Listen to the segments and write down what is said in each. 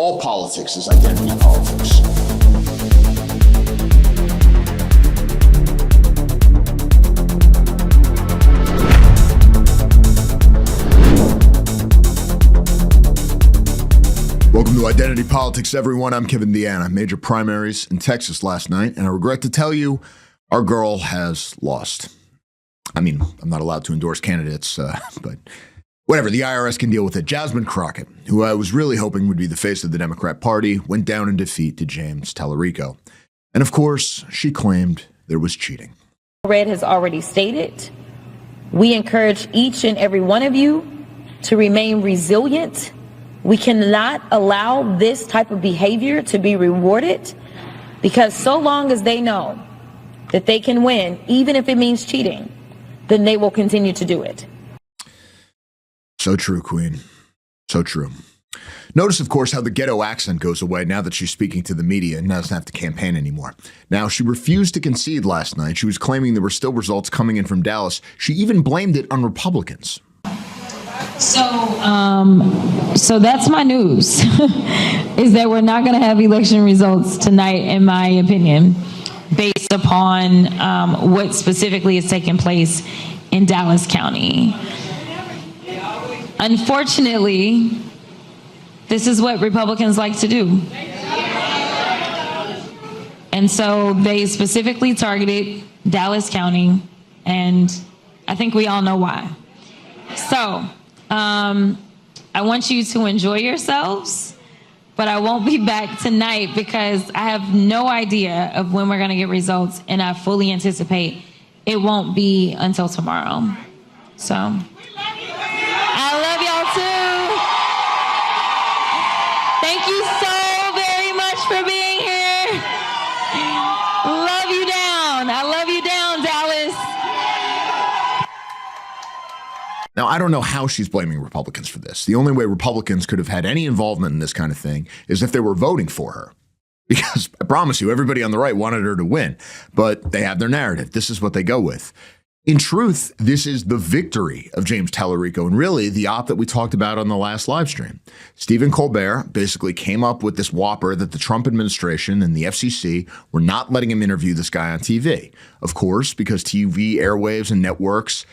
All politics is identity politics. Welcome to Identity Politics, everyone. I'm DeAnna. Major primaries in Texas last night, and I regret to tell you, our girl has lost. I mean, I'm not allowed to endorse candidates, but whatever, the IRS can deal with it. Jasmine Crockett, who I was really hoping would be the face of the Democrat Party, went down in defeat to James Telerico. And of course, she claimed there was cheating. Red has already stated, we encourage each and every one of you to remain resilient. We cannot allow this type of behavior to be rewarded, because so long as they know that they can win, even if it means cheating, then they will continue to do it. So true, Queen. So true. Notice, of course, how the ghetto accent goes away now that she's speaking to the media and doesn't have to campaign anymore. Now, she refused to concede last night. She was claiming there were still results coming in from Dallas. She even blamed it on Republicans. So that's my news, is that we're not going to have election results tonight, in my opinion, based upon what specifically is taking place in Dallas County. Unfortunately, this is what Republicans like to do. And so they specifically targeted Dallas County, and I think we all know why. So I want you to enjoy yourselves, but I won't be back tonight because I have no idea of when we're going to get results, and I fully anticipate it won't be until tomorrow. So I love y'all too. Thank you so very much for being here. Love you down. I love you down, Dallas. Now, I don't know how she's blaming Republicans for this. The only way Republicans could have had any involvement in this kind of thing is if they were voting for her. Because I promise you, everybody on the right wanted her to win. But they have their narrative. This is what they go with. In truth, this is the victory of James Telerico, and really the op that we talked about on the last live stream. Stephen Colbert basically came up with this whopper that the Trump administration and the FCC were not letting him interview this guy on TV. Of course, because TV airwaves and networks,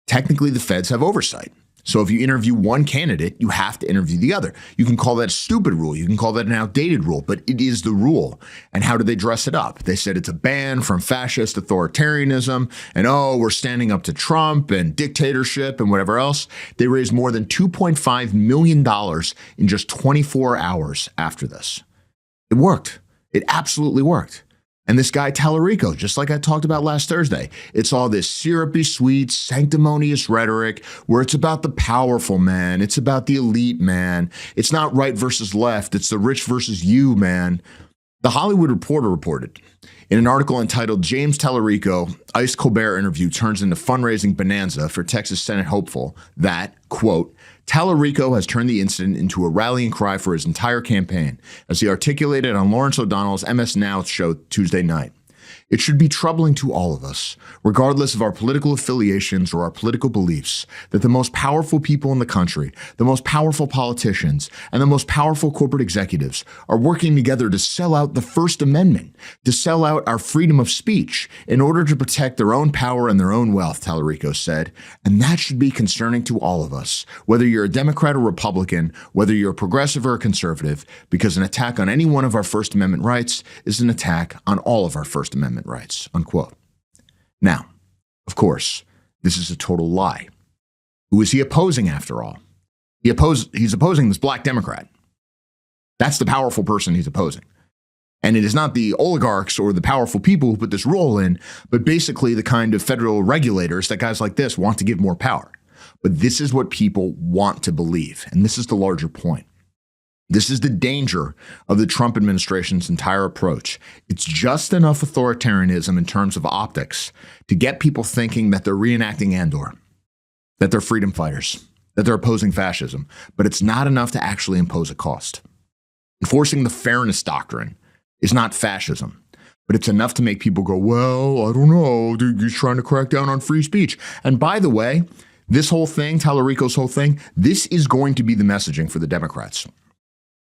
technically the feds have oversight. So if you interview one candidate, you have to interview the other. You can call that a stupid rule. You can call that an outdated rule, but it is the rule. And how did they dress it up? They said it's a ban from fascist authoritarianism, and oh, we're standing up to Trump and dictatorship and whatever else. They raised more than $2.5 million in just 24 hours after this. It worked. It absolutely worked. And this guy, Telerico, just like I talked about last Thursday, it's all this syrupy, sweet, sanctimonious rhetoric where it's about the powerful man. It's about the elite man. It's not right versus left. It's the rich versus you, man. The Hollywood Reporter reported in an article entitled James Telerico, Iced Colbert Interview Turns into Fundraising Bonanza for Texas Senate Hopeful that, quote, Telerico has turned the incident into a rallying cry for his entire campaign, as he articulated on Lawrence O'Donnell's MS Now show Tuesday night. It should be troubling to all of us, regardless of our political affiliations or our political beliefs, that the most powerful people in the country, the most powerful politicians, and the most powerful corporate executives are working together to sell out the First Amendment, to sell out our freedom of speech in order to protect their own power and their own wealth, Telerico said. And that should be concerning to all of us, whether you're a Democrat or Republican, whether you're a progressive or a conservative, because an attack on any one of our First Amendment rights is an attack on all of our First Amendment rights, unquote. Now, of course, this is a total lie. Who is he opposing after all? He's opposing this black Democrat. That's the powerful person he's opposing. And it is not the oligarchs or the powerful people who put this rule in, but basically the kind of federal regulators that guys like this want to give more power. But this is what people want to believe. And this is the larger point. This is the danger of the Trump administration's entire approach. It's just enough authoritarianism in terms of optics to get people thinking that they're reenacting Andor, that they're freedom fighters, that they're opposing fascism, but it's not enough to actually impose a cost. Enforcing the fairness doctrine is not fascism, but it's enough to make people go, well, I don't know, he's trying to crack down on free speech. And by the way, this whole thing, Telerico's whole thing, this is going to be the messaging for the Democrats.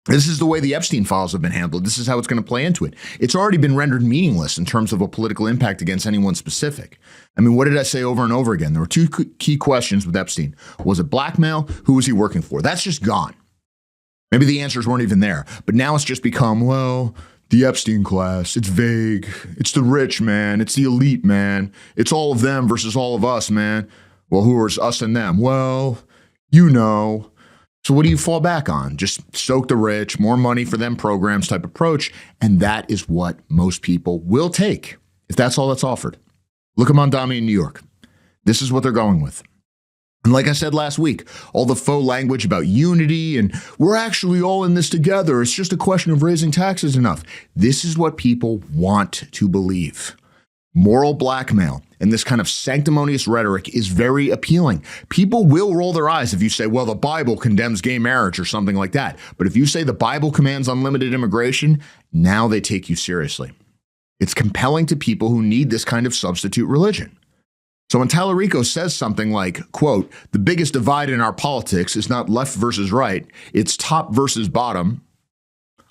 This is the way the Epstein files have been handled. This is how it's going to play into it. It's already been rendered meaningless in terms of a political impact against anyone specific. I mean, what did I say over and over again? There were two key questions with Epstein. Was it blackmail? Who was he working for? That's just gone. Maybe the answers weren't even there, but now it's just become, well, the Epstein class, it's vague. It's the rich, man. It's the elite, man. It's all of them versus all of us, man. Well, who is us and them? Well, you know. So what do you fall back on? Just soak the rich, more money for them programs type approach. And that is what most people will take if that's all that's offered. Look at Mondami in New York. This is what they're going with. And like I said last week, all the faux language about unity and we're actually all in this together. It's just a question of raising taxes enough. This is what people want to believe. Moral blackmail and this kind of sanctimonious rhetoric is very appealing. People will roll their eyes if you say, well, the Bible condemns gay marriage or something like that. But if you say the Bible commands unlimited immigration, now they take you seriously. It's compelling to people who need this kind of substitute religion. So when Telerico says something like, quote, the biggest divide in our politics is not left versus right, it's top versus bottom,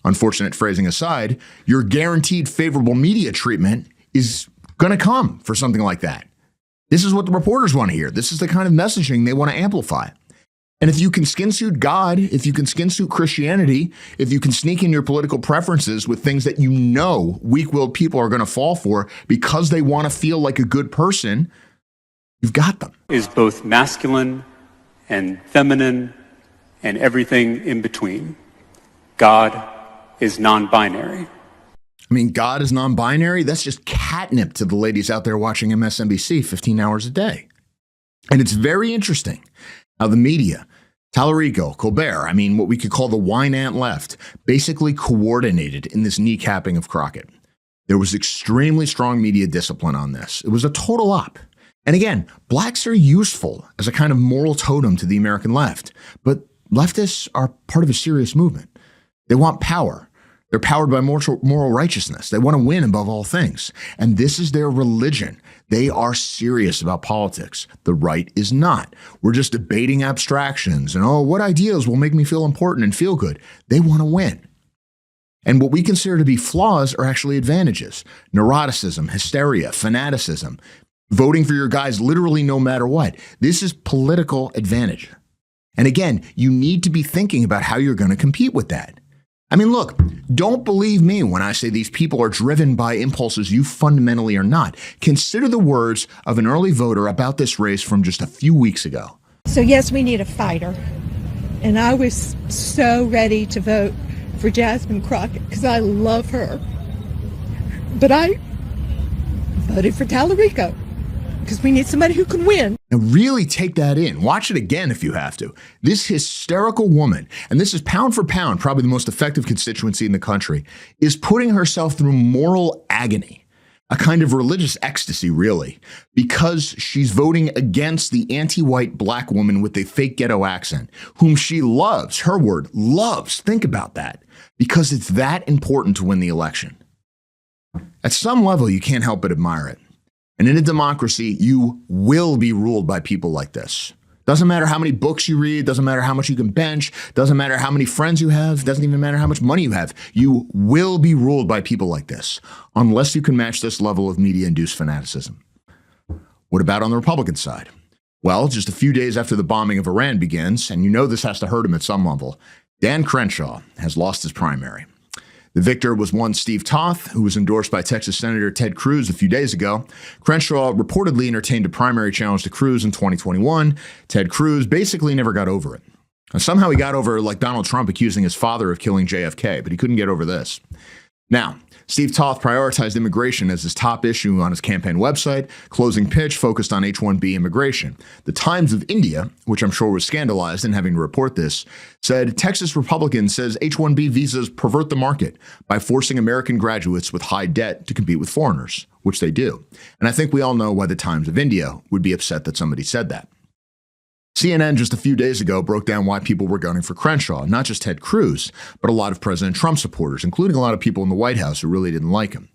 unfortunate phrasing aside, your guaranteed favorable media treatment is going to come for something like that. This is what the reporters want to hear. This is the kind of messaging they want to amplify. And if you can skin suit God, if you can skin suit Christianity, if you can sneak in your political preferences with things that you know weak-willed people are going to fall for because they want to feel like a good person, you've got them. Is both masculine and feminine and everything in between. God is non-binary. I mean, God is non-binary. That's just catnip to the ladies out there watching MSNBC 15 hours a day. And it's very interesting how the media, Telerico, Colbert, I mean, what we could call the wine ant left, basically coordinated in this kneecapping of Crockett. There was extremely strong media discipline on this. It was a total op. And again, blacks are useful as a kind of moral totem to the American left, but leftists are part of a serious movement. They want power. They're powered by moral righteousness. They want to win above all things. And this is their religion. They are serious about politics. The right is not. We're just debating abstractions and, oh, what ideas will make me feel important and feel good? They want to win. And what we consider to be flaws are actually advantages. Neuroticism, hysteria, fanaticism, voting for your guys literally no matter what. This is political advantage. And again, you need to be thinking about how you're going to compete with that. I mean, look, don't believe me when I say these people are driven by impulses you fundamentally are not. Consider the words of an early voter about this race from just a few weeks ago. So yes, we need a fighter. And I was so ready to vote for Jasmine Crockett because I love her. But I voted for Telerico because we need somebody who can win. And really take that in. Watch it again if you have to. This hysterical woman, and this is pound for pound, probably the most effective constituency in the country, is putting herself through moral agony, a kind of religious ecstasy, really, because she's voting against the anti-white black woman with a fake ghetto accent, whom she loves, her word, loves. Think about that, because it's that important to win the election. At some level, you can't help but admire it. And in a democracy, you will be ruled by people like this. Doesn't matter how many books you read, doesn't matter how much you can bench, doesn't matter how many friends you have, doesn't even matter how much money you have. You will be ruled by people like this, unless you can match this level of media-induced fanaticism. What about on the Republican side? Well, just a few days after the bombing of Iran begins, and you know this has to hurt him at some level, Dan Crenshaw has lost his primary. The victor was one Steve Toth, who was endorsed by Texas Senator Ted Cruz a few days ago. Crenshaw reportedly entertained a primary challenge to Cruz in 2021. Ted Cruz basically never got over it. And somehow he got over like Donald Trump accusing his father of killing JFK, but he couldn't get over this. Now, Steve Toth prioritized immigration as his top issue on his campaign website. Closing pitch focused on H-1B immigration. The Times of India, which I'm sure was scandalized in having to report this, said Texas Republican says H-1B visas pervert the market by forcing American graduates with high debt to compete with foreigners, which they do. And I think we all know why the Times of India would be upset that somebody said that. CNN just a few days ago broke down why people were gunning for Crenshaw, not just Ted Cruz, but a lot of President Trump supporters, including a lot of people in the White House who really didn't like him.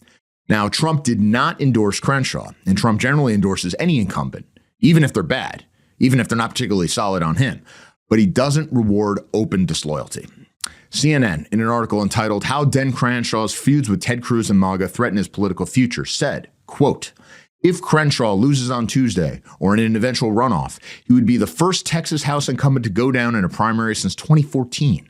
Now, Trump did not endorse Crenshaw, and Trump generally endorses any incumbent, even if they're bad, even if they're not particularly solid on him, but he doesn't reward open disloyalty. CNN, in an article entitled How Den Crenshaw's Feuds with Ted Cruz and MAGA Threaten His Political Future, said, quote, if Crenshaw loses on Tuesday or in an eventual runoff, he would be the first Texas House incumbent to go down in a primary since 2014.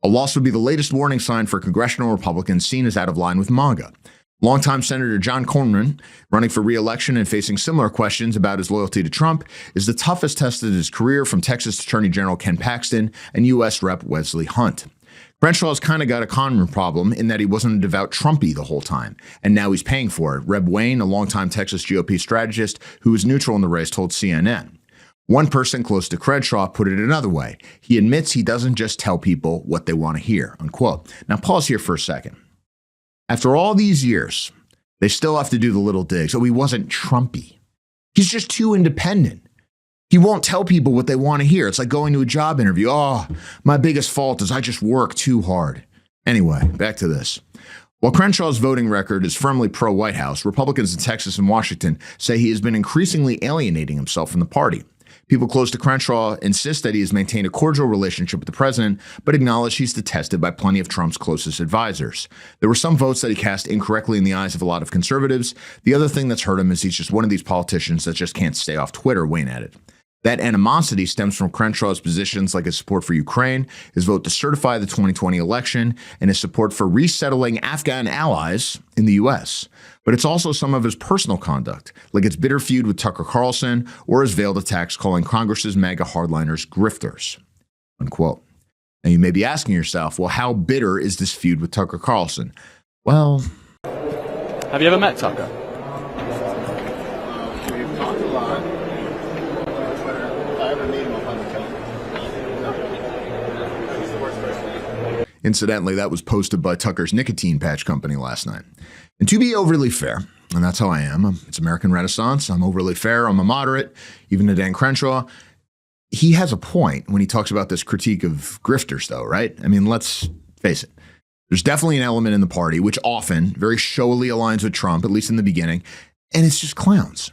A loss would be the latest warning sign for congressional Republicans seen as out of line with MAGA. Longtime Senator John Cornyn, running for re-election and facing similar questions about his loyalty to Trump, is the toughest test of his career from Texas Attorney General Ken Paxton and U.S. Rep. Wesley Hunt. Crenshaw's kind of got a Cornyn problem in that he wasn't a devout Trumpy the whole time, and now he's paying for it. Reb Wayne, a longtime Texas GOP strategist who was neutral in the race, told CNN. One person close to Crenshaw put it another way. He admits he doesn't just tell people what they want to hear, unquote. Now pause here for a second. After all these years, they still have to do the little digs. Oh, he wasn't Trumpy. He's just too independent. He won't tell people what they want to hear. It's like going to a job interview. Oh, my biggest fault is I just work too hard. Anyway, back to this. While Crenshaw's voting record is firmly pro-White House, Republicans in Texas and Washington say he has been increasingly alienating himself from the party. People close to Crenshaw insist that he has maintained a cordial relationship with the president, but acknowledge he's detested by plenty of Trump's closest advisors. There were some votes that he cast incorrectly in the eyes of a lot of conservatives. The other thing that's hurt him is he's just one of these politicians that just can't stay off Twitter, Wayne added. That animosity stems from Crenshaw's positions like his support for Ukraine, his vote to certify the 2020 election, and his support for resettling Afghan allies in the U.S. But it's also some of his personal conduct, like his bitter feud with Tucker Carlson or his veiled attacks calling Congress's MAGA hardliners grifters, unquote. And you may be asking yourself, well, how bitter is this feud with Tucker Carlson? Well, have you ever met Tucker? We've talked a lot. Incidentally, that was posted by Tucker's nicotine patch company last night. And to be overly fair, and that's how I am, it's American Renaissance, I'm overly fair, I'm a moderate, even to Dan Crenshaw, he has a point when he talks about this critique of grifters, though, right? I mean, let's face it. There's definitely an element in the party which often very showily aligns with Trump, at least in the beginning, and it's just clowns.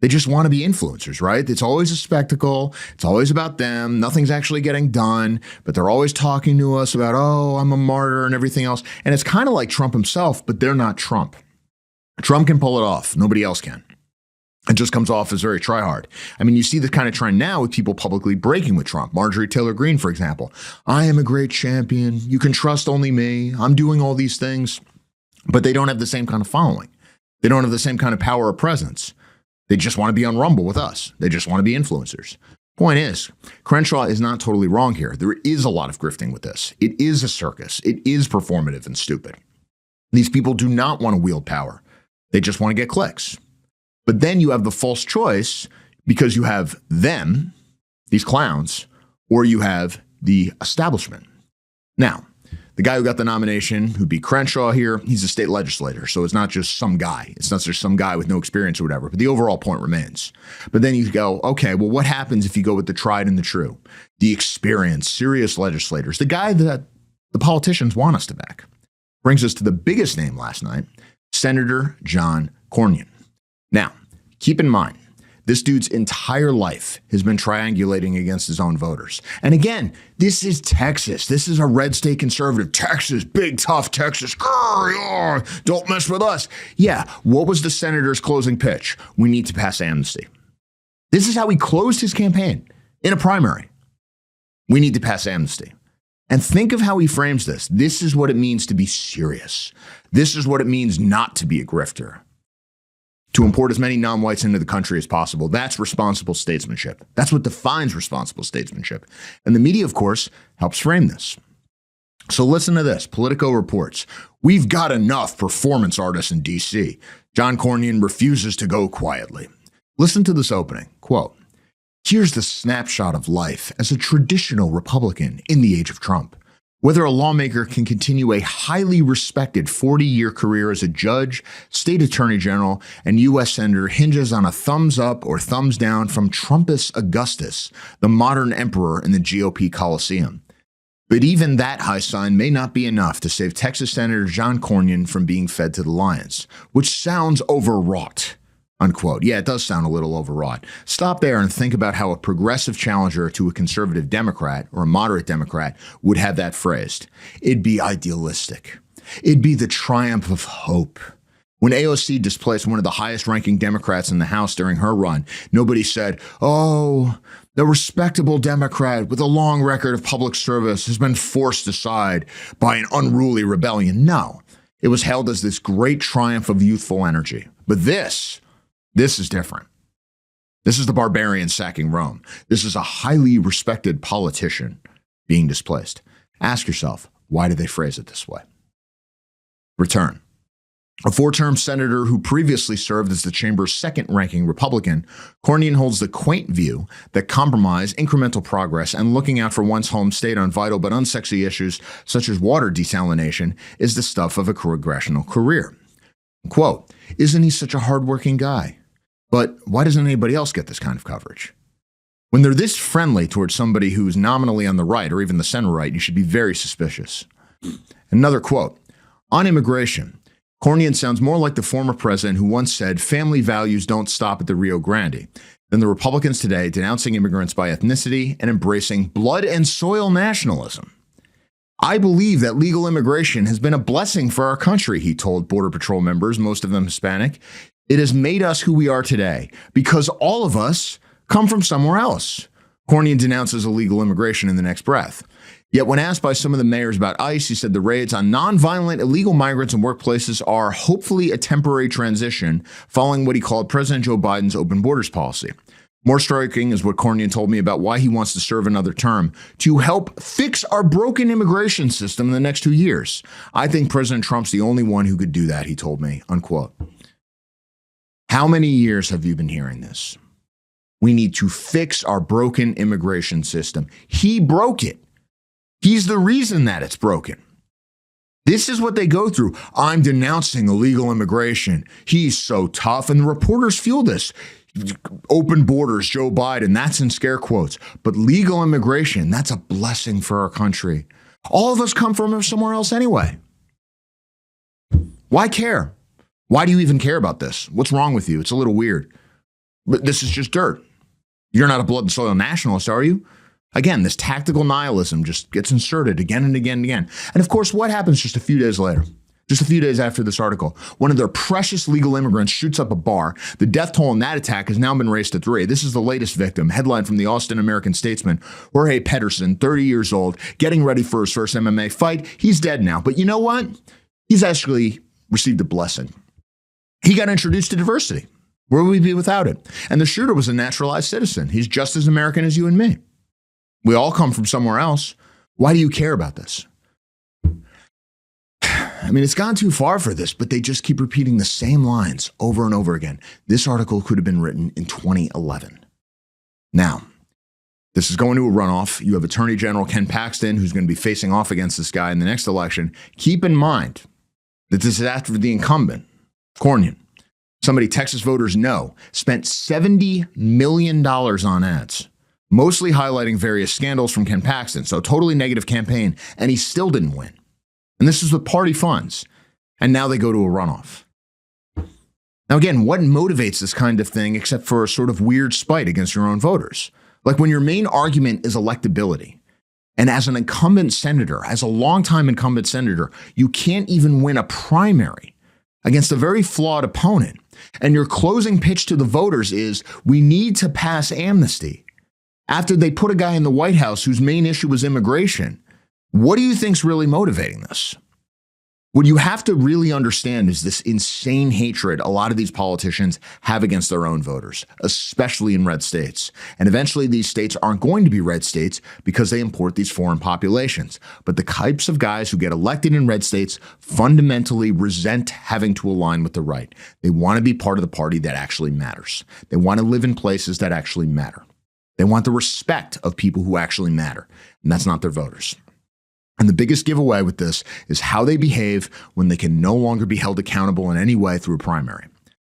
They just want to be influencers, right? It's always a spectacle. It's always about them. Nothing's actually getting done, but they're always talking to us about, oh, I'm a martyr and everything else. And it's kind of like Trump himself, but they're not Trump. Trump can pull it off. Nobody else can. It just comes off as very try-hard. I mean, you see the kind of trend now with people publicly breaking with Trump. Marjorie Taylor Greene, for example. I am a great champion. You can trust only me. I'm doing all these things. But they don't have the same kind of following. They don't have the same kind of power or presence. They just want to be on Rumble with us. They just want to be influencers. Point is, Crenshaw is not totally wrong here. There is a lot of grifting with this. It is a circus. It is performative and stupid. These people do not want to wield power. They just want to get clicks. But then you have the false choice because you have them, these clowns, or you have the establishment. Now, the guy who got the nomination, who beat Crenshaw here, he's a state legislator. So it's not just some guy. It's not just some guy with no experience or whatever. But the overall point remains. But then you go, okay, well, what happens if you go with the tried and the true? The experienced, serious legislators, the guy that the politicians want us to back. Brings us to the biggest name last night, Senator John Cornyn. Now, keep in mind, this dude's entire life has been triangulating against his own voters. And again, this is Texas. This is a red state conservative. Texas, big, tough Texas. Grr, don't mess with us. Yeah, what was the senator's closing pitch? We need to pass amnesty. This is how he closed his campaign in a primary. We need to pass amnesty. And think of how he frames this. This is what it means to be serious. This is what it means not to be a grifter. To import as many non-whites into the country as possible. That's responsible statesmanship. That's what defines responsible statesmanship. And the media, of course, helps frame this. So listen to this. Politico reports, we've got enough performance artists in D.C. John Cornyn refuses to go quietly. Listen to this opening. Quote, here's the snapshot of life as a traditional Republican in the age of Trump. Whether a lawmaker can continue a highly respected 40-year career as a judge, state attorney general, and U.S. senator hinges on a thumbs up or thumbs down from Trumpus Augustus, the modern emperor in the GOP Coliseum. But even that high sign may not be enough to save Texas Senator John Cornyn from being fed to the lions, which sounds overwrought, unquote. Yeah, it does sound a little overwrought. Stop there and think about how a progressive challenger to a conservative Democrat or a moderate Democrat would have that phrased. It'd be idealistic. It'd be the triumph of hope. When AOC displaced one of the highest-ranking Democrats in the House during her run, nobody said, oh, the respectable Democrat with a long record of public service has been forced aside by an unruly rebellion. No, it was hailed as this great triumph of youthful energy. But this is different. This is the barbarian sacking Rome. This is a highly respected politician being displaced. Ask yourself, why do they phrase it this way? Return. A four-term senator who previously served as the chamber's second-ranking Republican, Cornyn holds the quaint view that compromise, incremental progress, and looking out for one's home state on vital but unsexy issues such as water desalination is the stuff of a congressional career. Quote, isn't he such a hardworking guy? But why doesn't anybody else get this kind of coverage? When they're this friendly towards somebody who's nominally on the right or even the center right, you should be very suspicious. Another quote, on immigration, Cornyn sounds more like the former president who once said family values don't stop at the Rio Grande than the Republicans today denouncing immigrants by ethnicity and embracing blood and soil nationalism. I believe that legal immigration has been a blessing for our country, he told Border Patrol members, most of them Hispanic. It has made us who we are today because all of us come from somewhere else. Cornyn denounces illegal immigration in the next breath. Yet when asked by some of the mayors about ICE, he said the raids on nonviolent illegal migrants in workplaces are hopefully a temporary transition following what he called President Joe Biden's open borders policy. More striking is what Cornyn told me about why he wants to serve another term, to help fix our broken immigration system in the next 2 years. I think President Trump's the only one who could do that, he told me, unquote. How many years have you been hearing this? We need to fix our broken immigration system. He broke it. He's the reason that it's broken. This is what they go through. I'm denouncing illegal immigration. He's so tough. And the reporters fuel this. Open borders, Joe Biden, that's in scare quotes. But legal immigration, that's a blessing for our country. All of us come from somewhere else anyway. Why care? Why do you even care about this? What's wrong with you? It's a little weird. But this is just dirt. You're not a blood and soil nationalist, are you? Again, this tactical nihilism just gets inserted again and again and again. And of course, what happens just a few days later? Just a few days after this article, one of their precious legal immigrants shoots up a bar. The death toll in that attack has now been raised to 3. This is the latest victim. Headline from the Austin American-Statesman. Jorge Pedersen, 30 years old, getting ready for his first MMA fight. He's dead now. But you know what? He's actually received a blessing. He got introduced to diversity. Where would we be without it? And the shooter was a naturalized citizen. He's just as American as you and me. We all come from somewhere else. Why do you care about this? I mean, it's gone too far for this, but they just keep repeating the same lines over and over again. This article could have been written in 2011. Now, this is going to a runoff. You have Attorney General Ken Paxton, who's going to be facing off against this guy in the next election. Keep in mind that this is after the incumbent, Cornyn, somebody Texas voters know, spent $70 million on ads, mostly highlighting various scandals from Ken Paxton. So totally negative campaign, and he still didn't win. And this is with party funds. And now they go to a runoff. Now, again, what motivates this kind of thing except for a sort of weird spite against your own voters? Like when your main argument is electability. And as an incumbent senator, as a longtime incumbent senator, you can't even win a primary against a very flawed opponent. And your closing pitch to the voters is, we need to pass amnesty. After they put a guy in the White House whose main issue was immigration, what do you think's really motivating this? What you have to really understand is this insane hatred a lot of these politicians have against their own voters, especially in red states. And eventually these states aren't going to be red states because they import these foreign populations. But the types of guys who get elected in red states fundamentally resent having to align with the right. They want to be part of the party that actually matters. They want to live in places that actually matter. They want the respect of people who actually matter. And that's not their voters. And the biggest giveaway with this is how they behave when they can no longer be held accountable in any way through a primary.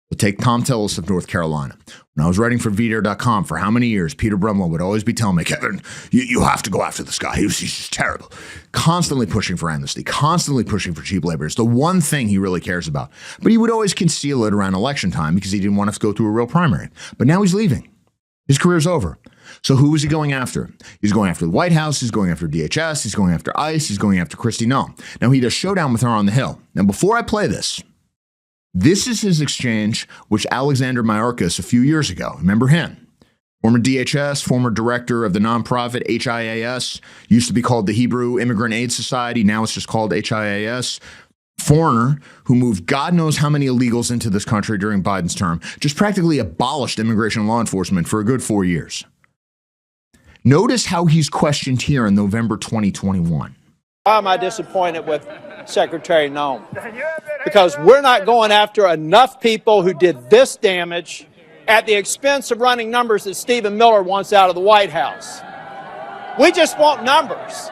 But take Tom Tillis of North Carolina. When I was writing for VDare.com for how many years, Peter Brumlow would always be telling me, Kevin, you have to go after this guy. He's just terrible. Constantly pushing for amnesty, constantly pushing for cheap labor. It's the one thing he really cares about. But he would always conceal it around election time because he didn't want us to go through a real primary. But now he's leaving. His career's over. So who is he going after? He's going after the White House. He's going after DHS. He's going after ICE. He's going after Kristi Noem. Now, he does showdown with her on the Hill. Now, before I play this is his exchange with Alexander Mayorkas a few years ago. Remember him? Former DHS, former director of the nonprofit HIAS, used to be called the Hebrew Immigrant Aid Society. Now it's just called HIAS. Foreigner who moved God knows how many illegals into this country during Biden's term, just practically abolished immigration law enforcement for a good 4 years. Notice how he's questioned here in November 2021. Why am I disappointed with Secretary Noem? Because we're not going after enough people who did this damage at the expense of running numbers that Stephen Miller wants out of the White House. We just want numbers.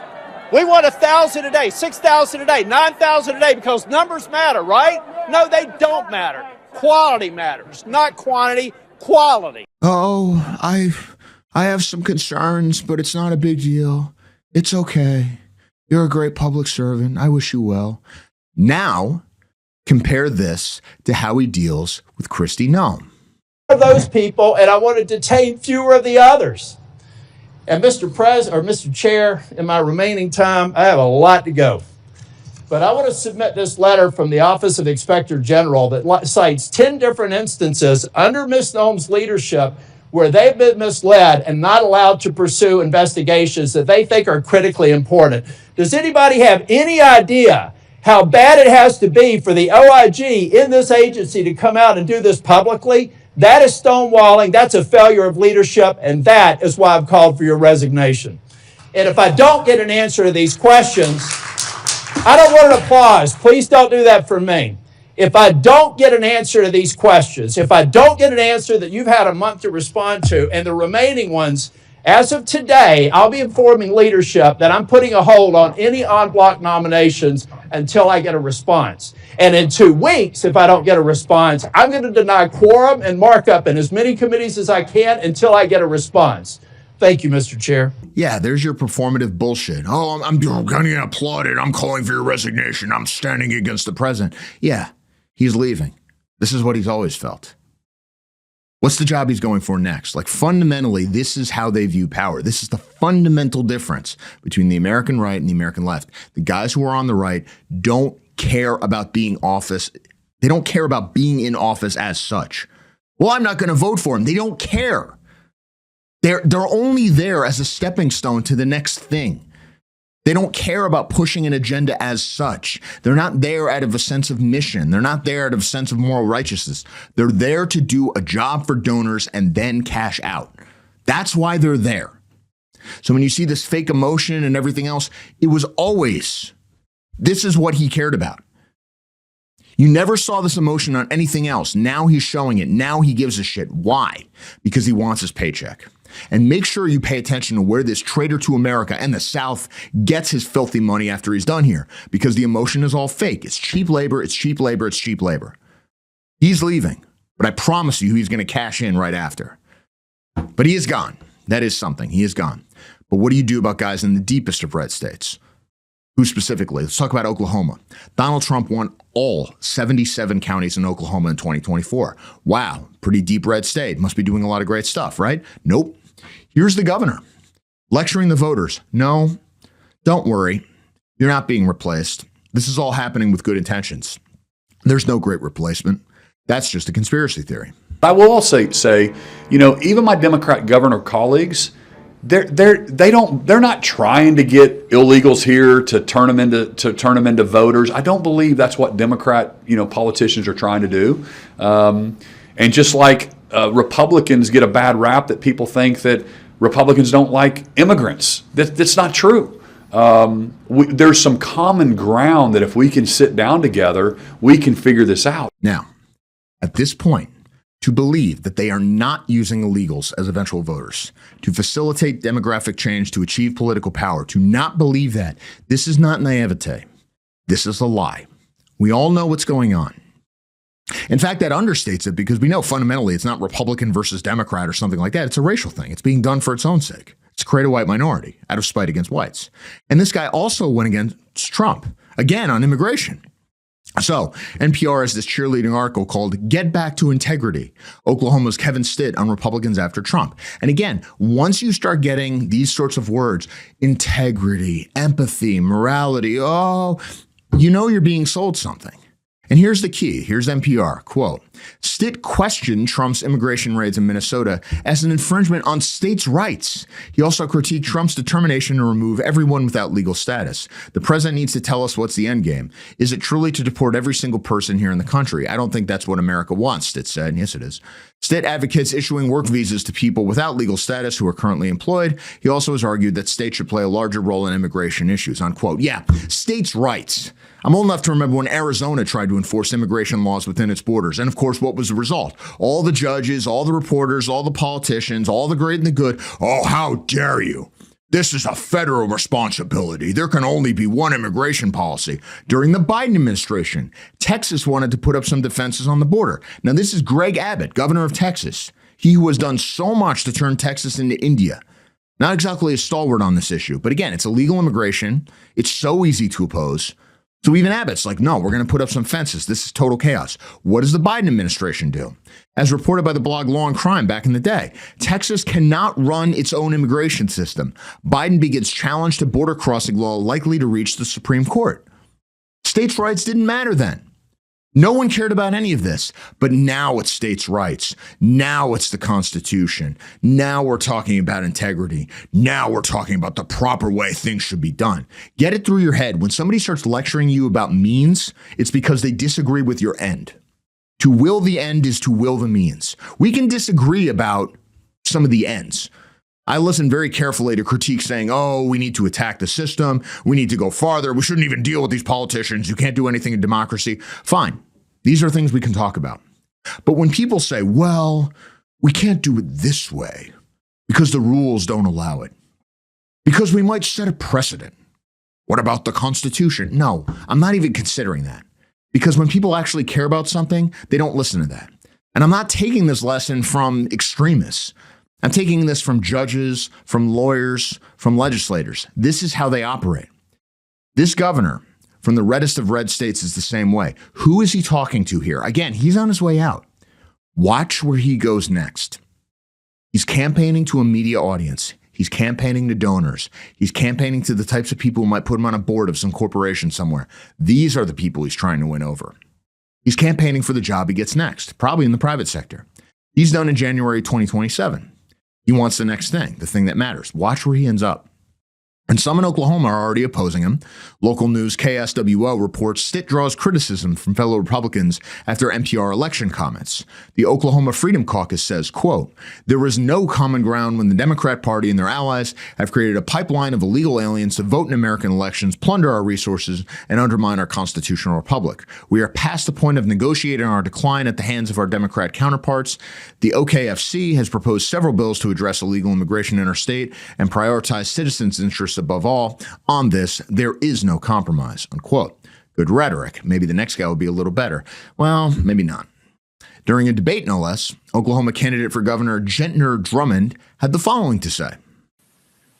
We want 1,000 a day, 6,000 a day, 9,000 a day because numbers matter, right? No, they don't matter. Quality matters, not quantity, quality. Oh, I have some concerns, but it's not a big deal. It's okay. You're a great public servant. I wish you well. Now, compare this to how he deals with Kristi Noem. Those people, and I want to detain fewer of the others. And Mr. Chair, in my remaining time, I have a lot to go. But I want to submit this letter from the Office of the Inspector General that cites 10 different instances under Ms. Noem's leadership where they've been misled and not allowed to pursue investigations that they think are critically important. Does anybody have any idea how bad it has to be for the OIG in this agency to come out and do this publicly? That is stonewalling, that's a failure of leadership, and that is why I've called for your resignation. And if I don't get an answer to these questions, I don't want an applause. Please don't do that for me. If I don't get an answer to these questions, if I don't get an answer that you've had a month to respond to, and the remaining ones, as of today, I'll be informing leadership that I'm putting a hold on any en-bloc nominations until I get a response. And in 2 weeks, if I don't get a response, I'm going to deny quorum and markup in as many committees as I can until I get a response. Thank you, Mr. Chair. Yeah, there's your performative bullshit. Oh, I'm going to get applauded. I'm calling for your resignation. I'm standing against the president. Yeah, he's leaving. This is what he's always felt. What's the job he's going for next? Like, fundamentally, this is how they view power. This is the fundamental difference between the American right and the American left. The guys who are on the right don't care about being office. They don't care about being in office as such. Well, I'm not going to vote for him. They don't care. They're only there as a stepping stone to the next thing. They don't care about pushing an agenda as such. They're not there out of a sense of mission. They're not there out of a sense of moral righteousness. They're there to do a job for donors and then cash out. That's why they're there. So when you see this fake emotion and everything else, it was always, this is what he cared about. You never saw this emotion on anything else. Now he's showing it. Now he gives a shit. Why? Because he wants his paycheck. And make sure you pay attention to where this traitor to America and the South gets his filthy money after he's done here, because the emotion is all fake. It's cheap labor. It's cheap labor. It's cheap labor. He's leaving, but I promise you he's going to cash in right after. But he is gone. That is something. He is gone. But what do you do about guys in the deepest of red states? Who specifically? Let's talk about Oklahoma. Donald Trump won all 77 counties in Oklahoma in 2024. Wow, pretty deep red state. Must be doing a lot of great stuff, right? Nope. Here's the governor lecturing the voters. No, don't worry. You're not being replaced. This is all happening with good intentions. There's no great replacement. That's just a conspiracy theory. I will also say, even my Democrat governor colleagues, they're not trying to get illegals here to turn them into voters. I don't believe that's what Democrat politicians are trying to do. And just like Republicans get a bad rap that people think that Republicans don't like immigrants, that's not true. There's some common ground that if we can sit down together, we can figure this out. Now, at this point, to believe that they are not using illegals as eventual voters to facilitate demographic change, to achieve political power, to not believe that, this is not naivete. This is a lie. We all know what's going on. In fact, that understates it because we know fundamentally it's not Republican versus Democrat or something like that. It's a racial thing. It's being done for its own sake. It's to create a white minority out of spite against whites. And this guy also went against Trump, again, on immigration. So NPR has this cheerleading article called Get Back to Integrity, Oklahoma's Kevin Stitt on Republicans after Trump. And again, once you start getting these sorts of words, integrity, empathy, morality, oh, you know you're being sold something. And here's the key. Here's NPR, quote, Stitt questioned Trump's immigration raids in Minnesota as an infringement on states' rights. He also critiqued Trump's determination to remove everyone without legal status. The president needs to tell us what's the end game. Is it truly to deport every single person here in the country? I don't think that's what America wants, Stitt said. Yes, it is. Stitt advocates issuing work visas to people without legal status who are currently employed. He also has argued that states should play a larger role in immigration issues, unquote. Yeah, states' rights. I'm old enough to remember when Arizona tried to enforce immigration laws within its borders. And of course, what was the result? All the judges, all the reporters, all the politicians, all the great and the good. Oh, how dare you? This is a federal responsibility. There can only be one immigration policy. During the Biden administration, Texas wanted to put up some defenses on the border. Now, this is Greg Abbott, governor of Texas. He who has done so much to turn Texas into India. Not exactly a stalwart on this issue. But again, it's illegal immigration. It's so easy to oppose. So even Abbott's like, no, we're going to put up some fences. This is total chaos. What does the Biden administration do? As reported by the blog Law and Crime back in the day, Texas cannot run its own immigration system. Biden begins challenge to border crossing law likely to reach the Supreme Court. States' rights didn't matter then. No one cared about any of this, but now it's states' rights. Now it's the Constitution. Now we're talking about integrity. Now we're talking about the proper way things should be done. Get it through your head. When somebody starts lecturing you about means, it's because they disagree with your end. To will the end is to will the means. We can disagree about some of the ends. I listen very carefully to critiques saying, oh, we need to attack the system. We need to go farther. We shouldn't even deal with these politicians. You can't do anything in democracy. Fine. These are things we can talk about. But when people say, well, we can't do it this way because the rules don't allow it, because we might set a precedent. What about the Constitution? No, I'm not even considering that. Because when people actually care about something, they don't listen to that. And I'm not taking this lesson from extremists. I'm taking this from judges, from lawyers, from legislators. This is how they operate. This governor from the reddest of red states is the same way. Who is he talking to here? Again, he's on his way out. Watch where he goes next. He's campaigning to a media audience. He's campaigning to donors. He's campaigning to the types of people who might put him on a board of some corporation somewhere. These are the people he's trying to win over. He's campaigning for the job he gets next, probably in the private sector. He's done in January 2027. He wants the next thing, the thing that matters. Watch where he ends up. And some in Oklahoma are already opposing him. Local news KSWO reports Stitt draws criticism from fellow Republicans after NPR election comments. The Oklahoma Freedom Caucus says, quote, there is no common ground when the Democrat Party and their allies have created a pipeline of illegal aliens to vote in American elections, plunder our resources, and undermine our constitutional republic. We are past the point of negotiating our decline at the hands of our Democrat counterparts. The OKFC has proposed several bills to address illegal immigration in our state and prioritize citizens' interests above all. On this, there is no compromise, unquote. Good rhetoric. Maybe the next guy will be a little better. Well, maybe not. During a debate, no less, Oklahoma candidate for governor Gentner Drummond had the following to say.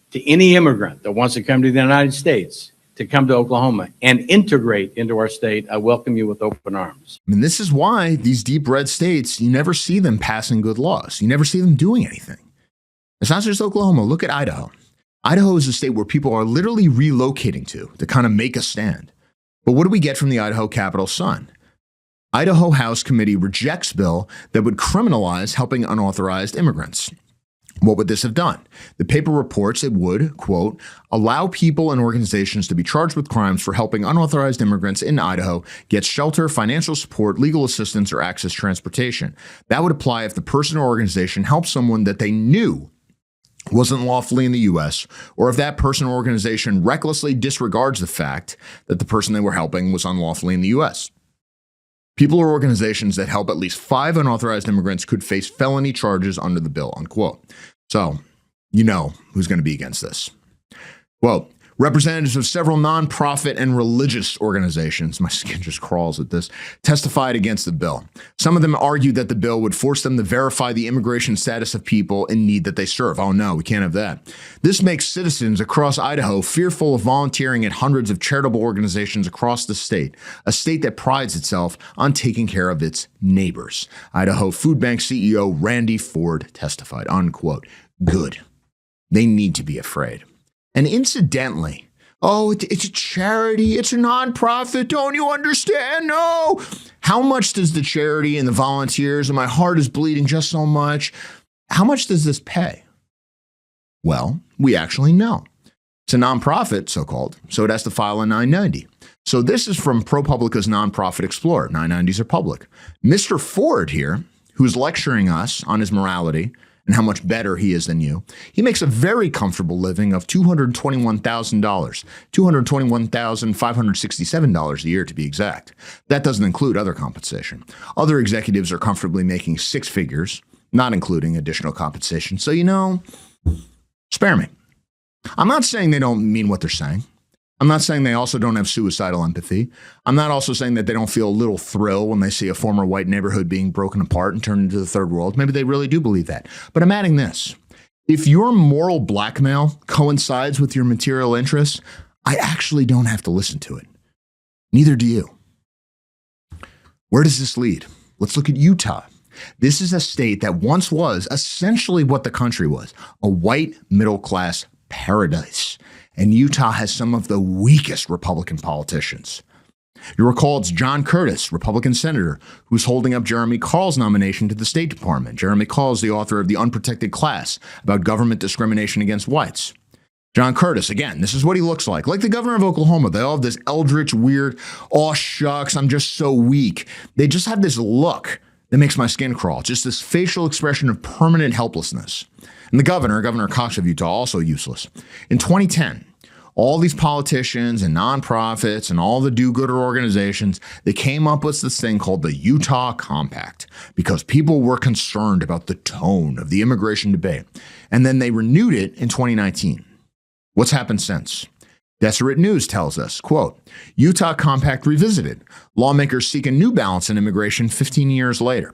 To any immigrant that wants to come to the United States, to come to Oklahoma and integrate into our state, I welcome you with open arms. I mean, this is why these deep red states, you never see them passing good laws. You never see them doing anything. It's not just Oklahoma. Look at Idaho. Idaho is a state where people are literally relocating to kind of make a stand. But what do we get from the Idaho Capitol Sun? Idaho House Committee rejects bill that would criminalize helping unauthorized immigrants. What would this have done? The paper reports it would, quote, allow people and organizations to be charged with crimes for helping unauthorized immigrants in Idaho get shelter, financial support, legal assistance, or access transportation. That would apply if the person or organization helped someone that they knew wasn't lawfully in the U.S., or if that person or organization recklessly disregards the fact that the person they were helping was unlawfully in the U.S. People or organizations that help at least 5 unauthorized immigrants could face felony charges under the bill, unquote. So, you know who's going to be against this. Quote, Representatives of several nonprofit and religious organizations, my skin just crawls at this, testified against the bill. Some of them argued that the bill would force them to verify the immigration status of people in need that they serve. Oh no, we can't have that. This makes citizens across Idaho fearful of volunteering at hundreds of charitable organizations across the state, a state that prides itself on taking care of its neighbors. Idaho Food Bank CEO Randy Ford testified, unquote. Good. They need to be afraid. And incidentally, it's a charity, it's a nonprofit, don't you understand? No. How much does the charity and the volunteers, and my heart is bleeding just so much, how much does this pay? Well, we actually know. It's a nonprofit, so-called, so it has to file a 990. So this is from ProPublica's Nonprofit Explorer. 990s are public. Mr. Ford here, who's lecturing us on his morality, and how much better he is than you, he makes a very comfortable living of $221,000, $221,567 a year to be exact. That doesn't include other compensation. Other executives are comfortably making six figures, not including additional compensation. So, spare me. I'm not saying they don't mean what they're saying. I'm not saying they also don't have suicidal empathy. I'm not also saying that they don't feel a little thrill when they see a former white neighborhood being broken apart and turned into the third world. Maybe they really do believe that. But I'm adding this. If your moral blackmail coincides with your material interests, I actually don't have to listen to it. Neither do you. Where does this lead? Let's look at Utah. This is a state that once was essentially what the country was, a white middle-class paradise. And Utah has some of the weakest Republican politicians. You recall it's John Curtis, Republican senator, who's holding up Jeremy Carl's nomination to the State Department. Jeremy Carl is the author of The Unprotected Class, about government discrimination against whites. John Curtis, again, this is what he looks like. Like the governor of Oklahoma, they all have this eldritch, weird, oh shucks, I'm just so weak. They just have this look that makes my skin crawl, just this facial expression of permanent helplessness. And the Governor Cox of Utah, also useless. In 2010, all these politicians and nonprofits and all the do-gooder organizations, they came up with this thing called the Utah Compact because people were concerned about the tone of the immigration debate. And then they renewed it in 2019. What's happened since? Deseret News tells us, quote, Utah Compact revisited. Lawmakers seek a new balance in immigration 15 years later.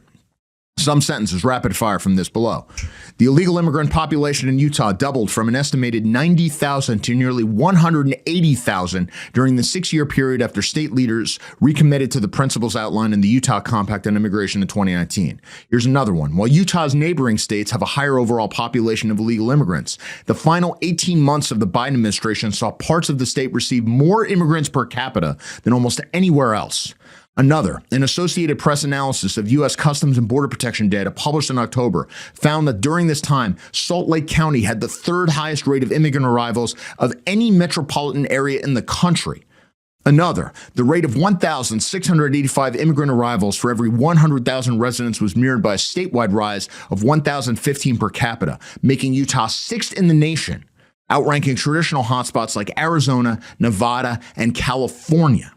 Some sentences rapid fire from this below. The illegal immigrant population in Utah doubled from an estimated 90,000 to nearly 180,000 during the 6-year period after state leaders recommitted to the principles outlined in the Utah Compact on Immigration in 2019. Here's another one. While Utah's neighboring states have a higher overall population of illegal immigrants, the final 18 months of the Biden administration saw parts of the state receive more immigrants per capita than almost anywhere else. Another, an Associated Press analysis of U.S. Customs and Border Protection data published in October found that during this time, Salt Lake County had the third highest rate of immigrant arrivals of any metropolitan area in the country. Another, the rate of 1,685 immigrant arrivals for every 100,000 residents was mirrored by a statewide rise of 1,015 per capita, making Utah sixth in the nation, outranking traditional hotspots like Arizona, Nevada, and California.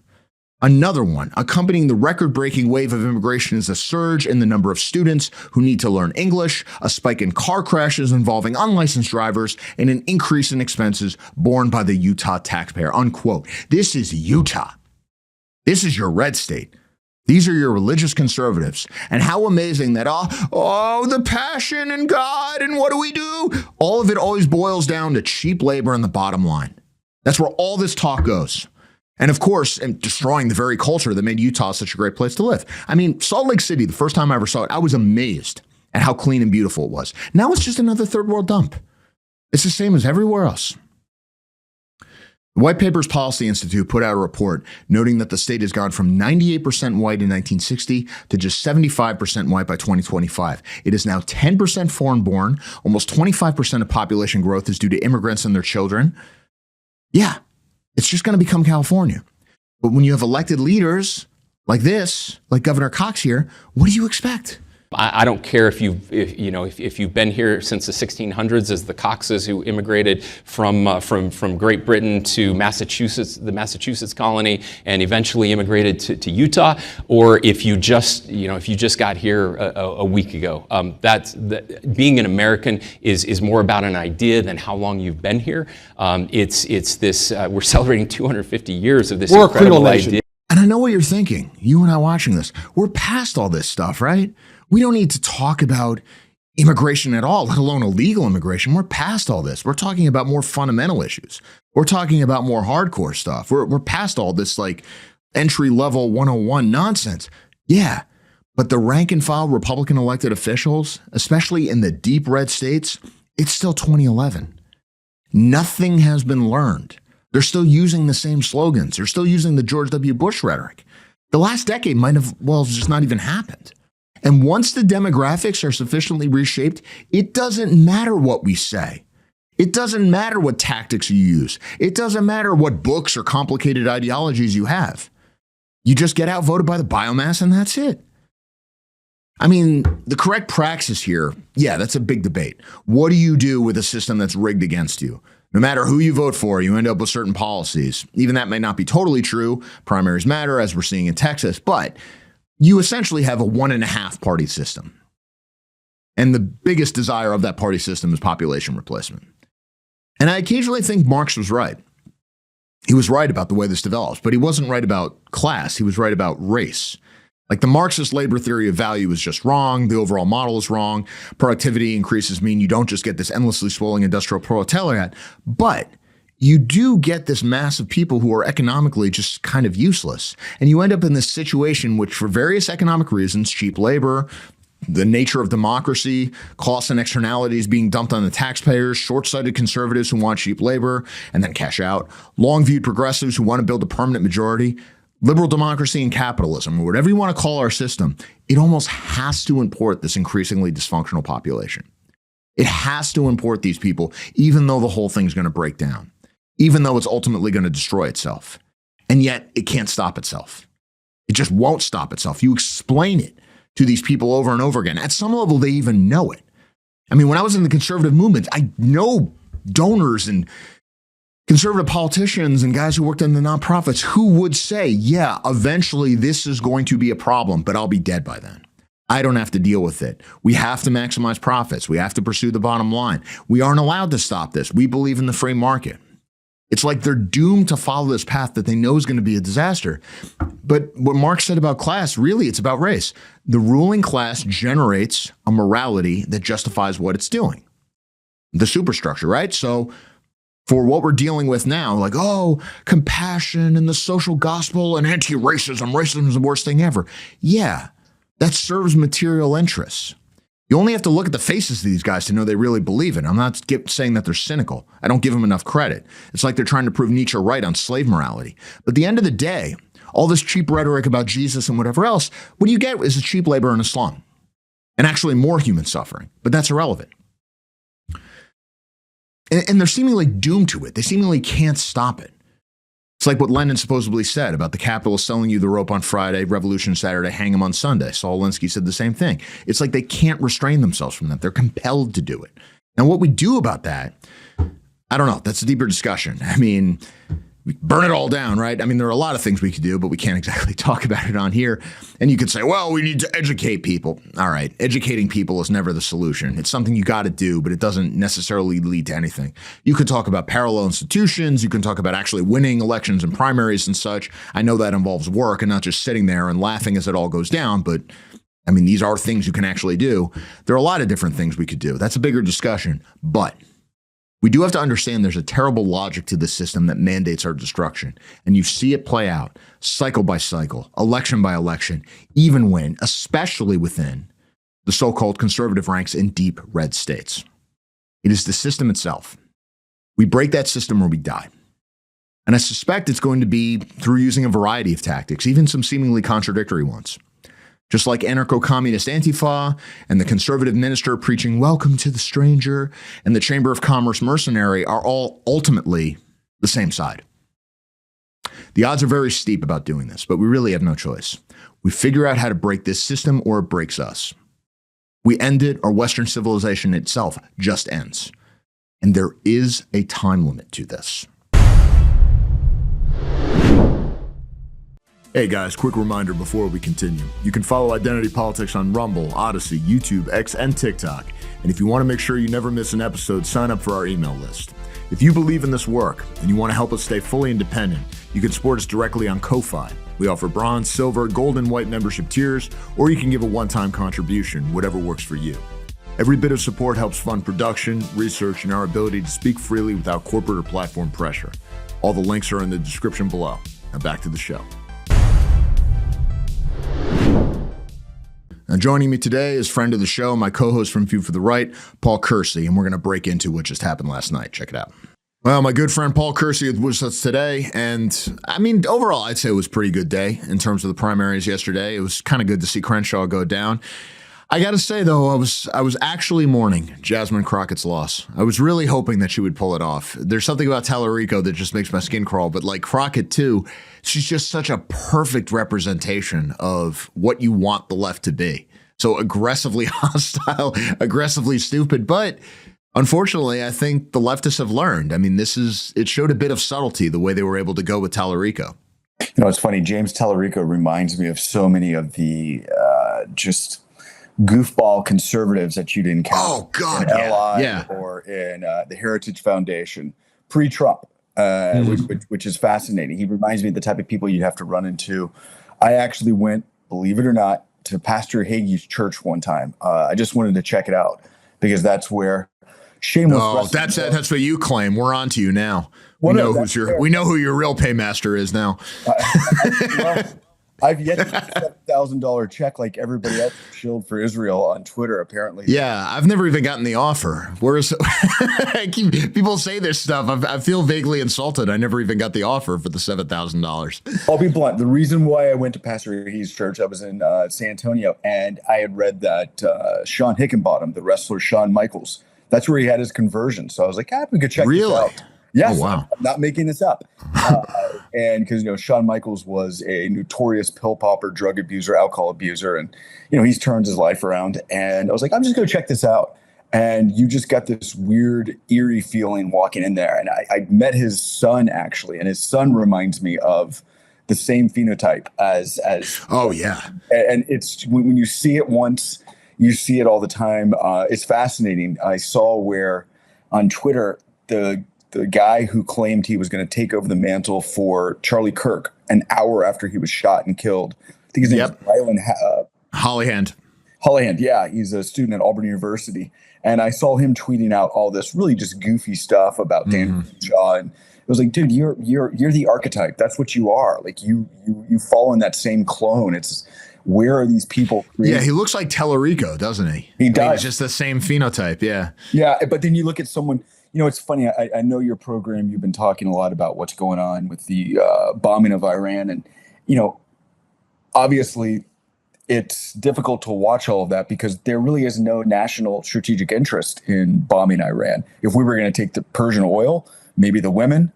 Another one, accompanying the record-breaking wave of immigration is a surge in the number of students who need to learn English, a spike in car crashes involving unlicensed drivers, and an increase in expenses borne by the Utah taxpayer, unquote. This is Utah. This is your red state. These are your religious conservatives. And how amazing that, the passion and God and what do we do? All of it always boils down to cheap labor and the bottom line. That's where all this talk goes. And of course, destroying the very culture that made Utah such a great place to live. I mean, Salt Lake City, the first time I ever saw it, I was amazed at how clean and beautiful it was. Now it's just another third world dump. It's the same as everywhere else. The White Papers Policy Institute put out a report noting that the state has gone from 98% white in 1960 to just 75% white by 2025. It is now 10% foreign-born. Almost 25% of population growth is due to immigrants and their children. Yeah. It's just going to become California. But when you have elected leaders like this, like Governor Cox here, what do you expect? I don't care if you've been here since the 1600s, as the Coxes who immigrated from Great Britain to Massachusetts, the Massachusetts colony, and eventually immigrated to Utah, or if you just got here a week ago. Being an American is more about an idea than how long you've been here. It's this. We're celebrating 250 years of this incredible idea. And I know what you're thinking. You and I watching this, we're past all this stuff, right? We don't need to talk about immigration at all, let alone illegal immigration. We're past all this. We're talking about more fundamental issues. We're talking about more hardcore stuff. We're past all this like entry level 101 nonsense. Yeah, but the rank and file Republican elected officials, especially in the deep red states, it's still 2011. Nothing has been learned. They're still using the same slogans. They're still using the George W. Bush rhetoric. The last decade might have, just not even happened. And once the demographics are sufficiently reshaped, it doesn't matter what we say. It doesn't matter what tactics you use. It doesn't matter what books or complicated ideologies you have. You just get outvoted by the biomass and that's it. I mean, the correct praxis here, yeah, that's a big debate. What do you do with a system that's rigged against you? No matter who you vote for, you end up with certain policies. Even that may not be totally true. Primaries matter, as we're seeing in Texas, but you essentially have a 1.5 party system. And the biggest desire of that party system is population replacement. And I occasionally think Marx was right. He was right about the way this develops, but he wasn't right about class. He was right about race. Like the Marxist labor theory of value is just wrong. The overall model is wrong. Productivity increases mean you don't just get this endlessly swelling industrial proletariat, but you do get this mass of people who are economically just kind of useless. And you end up in this situation which, for various economic reasons, cheap labor, the nature of democracy, costs and externalities being dumped on the taxpayers, short-sighted conservatives who want cheap labor and then cash out, long-viewed progressives who want to build a permanent majority, liberal democracy and capitalism, or whatever you want to call our system, it almost has to import this increasingly dysfunctional population. It has to import these people, even though the whole thing's going to break down, even though it's ultimately going to destroy itself. And yet it can't stop itself. It just won't stop itself. You explain it to these people over and over again. At some level, they even know it. I mean, when I was in the conservative movement, I know donors and conservative politicians and guys who worked in the nonprofits who would say, yeah, eventually this is going to be a problem, but I'll be dead by then. I don't have to deal with it. We have to maximize profits. We have to pursue the bottom line. We aren't allowed to stop this. We believe in the free market. It's like they're doomed to follow this path that they know is going to be a disaster. But what Marx said about class, really, it's about race. The ruling class generates a morality that justifies what it's doing. The superstructure, right? So for what we're dealing with now, like, compassion and the social gospel and anti-racism, racism is the worst thing ever. Yeah, that serves material interests. You only have to look at the faces of these guys to know they really believe it. I'm not saying that they're cynical. I don't give them enough credit. It's like they're trying to prove Nietzsche right on slave morality. But at the end of the day, all this cheap rhetoric about Jesus and whatever else, what you get is a cheap labor in a slum and actually more human suffering. But that's irrelevant. And they're seemingly doomed to it. They seemingly can't stop it. It's like what Lenin supposedly said about the capitalists selling you the rope on Friday, revolution Saturday, hang them on Sunday. Saul Alinsky said the same thing. It's like they can't restrain themselves from that. They're compelled to do it. And what we do about that, I don't know. That's a deeper discussion. I mean, we burn it all down, right? I mean, there are a lot of things we could do, but we can't exactly talk about it on here. And you could say, well, we need to educate people. All right. Educating people is never the solution. It's something you got to do, but it doesn't necessarily lead to anything. You could talk about parallel institutions. You can talk about actually winning elections and primaries and such. I know that involves work and not just sitting there and laughing as it all goes down, but I mean, these are things you can actually do. There are a lot of different things we could do. That's a bigger discussion, but we do have to understand there's a terrible logic to the system that mandates our destruction. And you see it play out cycle by cycle, election by election, even when, especially within the so-called conservative ranks in deep red states. It is the system itself. We break that system or we die. And I suspect it's going to be through using a variety of tactics, even some seemingly contradictory ones. Just like anarcho-communist Antifa and the conservative minister preaching welcome to the stranger and the Chamber of Commerce mercenary are all ultimately the same side. The odds are very steep about doing this, but we really have no choice. We figure out how to break this system or it breaks us. we end it, our Western civilization itself just ends. And there is a time limit to this. Hey guys, quick reminder before we continue. You can follow Identity Politics on Rumble, Odyssey, YouTube, X, and TikTok. And if you want to make sure you never miss an episode, sign up for our email list. If you believe in this work and you want to help us stay fully independent, you can support us directly on Ko-Fi. We offer bronze, silver, gold, and white membership tiers, or you can give a one-time contribution, whatever works for you. Every bit of support helps fund production, research, and our ability to speak freely without corporate or platform pressure. All the links are in the description below. Now back to the show. Now joining me today is friend of the show, my co-host from View for the Right, Paul Kersey, and we're going to break into what just happened last night. Check it out. Well, my good friend Paul Kersey was with us today, and I mean, overall, I'd say it was a pretty good day in terms of the primaries yesterday. It was kind of good to see Crenshaw go down. I got to say, though, I was actually mourning Jasmine Crockett's loss. I was really hoping that she would pull it off. There's something about Telerico that just makes my skin crawl, but like Crockett, too, she's just such a perfect representation of what you want the left to be. So aggressively hostile, aggressively stupid, but unfortunately, I think the leftists have learned. I mean, it showed a bit of subtlety, the way they were able to go with Telerico. You know, it's funny. James Telerico reminds me of so many of the just goofball conservatives that you'd encounter. Oh, God, in LI yeah. Or in the Heritage Foundation, pre-Trump, which is fascinating. He reminds me of the type of people you'd have to run into. I actually went, believe it or not, to Pastor Hagee's church one time. I just wanted to check it out because that's where shameless. Oh, that's what you claim. We're on to you now. We know who your real paymaster is now. Well, I've yet to get a $7,000 check like everybody else shilled for Israel on Twitter, apparently. Yeah, I've never even gotten the offer. Whereas people say this stuff, I feel vaguely insulted. I never even got the offer for the $7,000. I'll be blunt. The reason why I went to Pastor Hagee's church, I was in San Antonio, and I had read that Sean Hickenbottom, the wrestler Shawn Michaels, that's where he had his conversion. So I was like, we could check this out. Yes, oh, wow. I'm not making this up. And because, Shawn Michaels was a notorious pill popper, drug abuser, alcohol abuser. And, he's turned his life around. And I was like, I'm just going to check this out. And you just got this weird, eerie feeling walking in there. And I met his son, actually. And his son reminds me of the same phenotype as. Oh, yeah. And it's when you see it once, you see it all the time. It's fascinating. I saw where on Twitter, the guy who claimed he was going to take over the mantle for Charlie Kirk an hour after he was shot and killed. I think his name is Rylan Hollyhand. Hollyhand, yeah. He's a student at Auburn University. And I saw him tweeting out all this really just goofy stuff about Dan Shaw. And it was like, dude, you're the archetype. That's what you are. Like you fall in that same clone. It's where are these people? Yeah, he looks like Telerico, doesn't he? He does. It's just the same phenotype, yeah. Yeah, but then you look at someone, it's funny. I know your program, you've been talking a lot about what's going on with the bombing of Iran. And, obviously it's difficult to watch all of that because there really is no national strategic interest in bombing Iran. If we were going to take the Persian oil, maybe the women,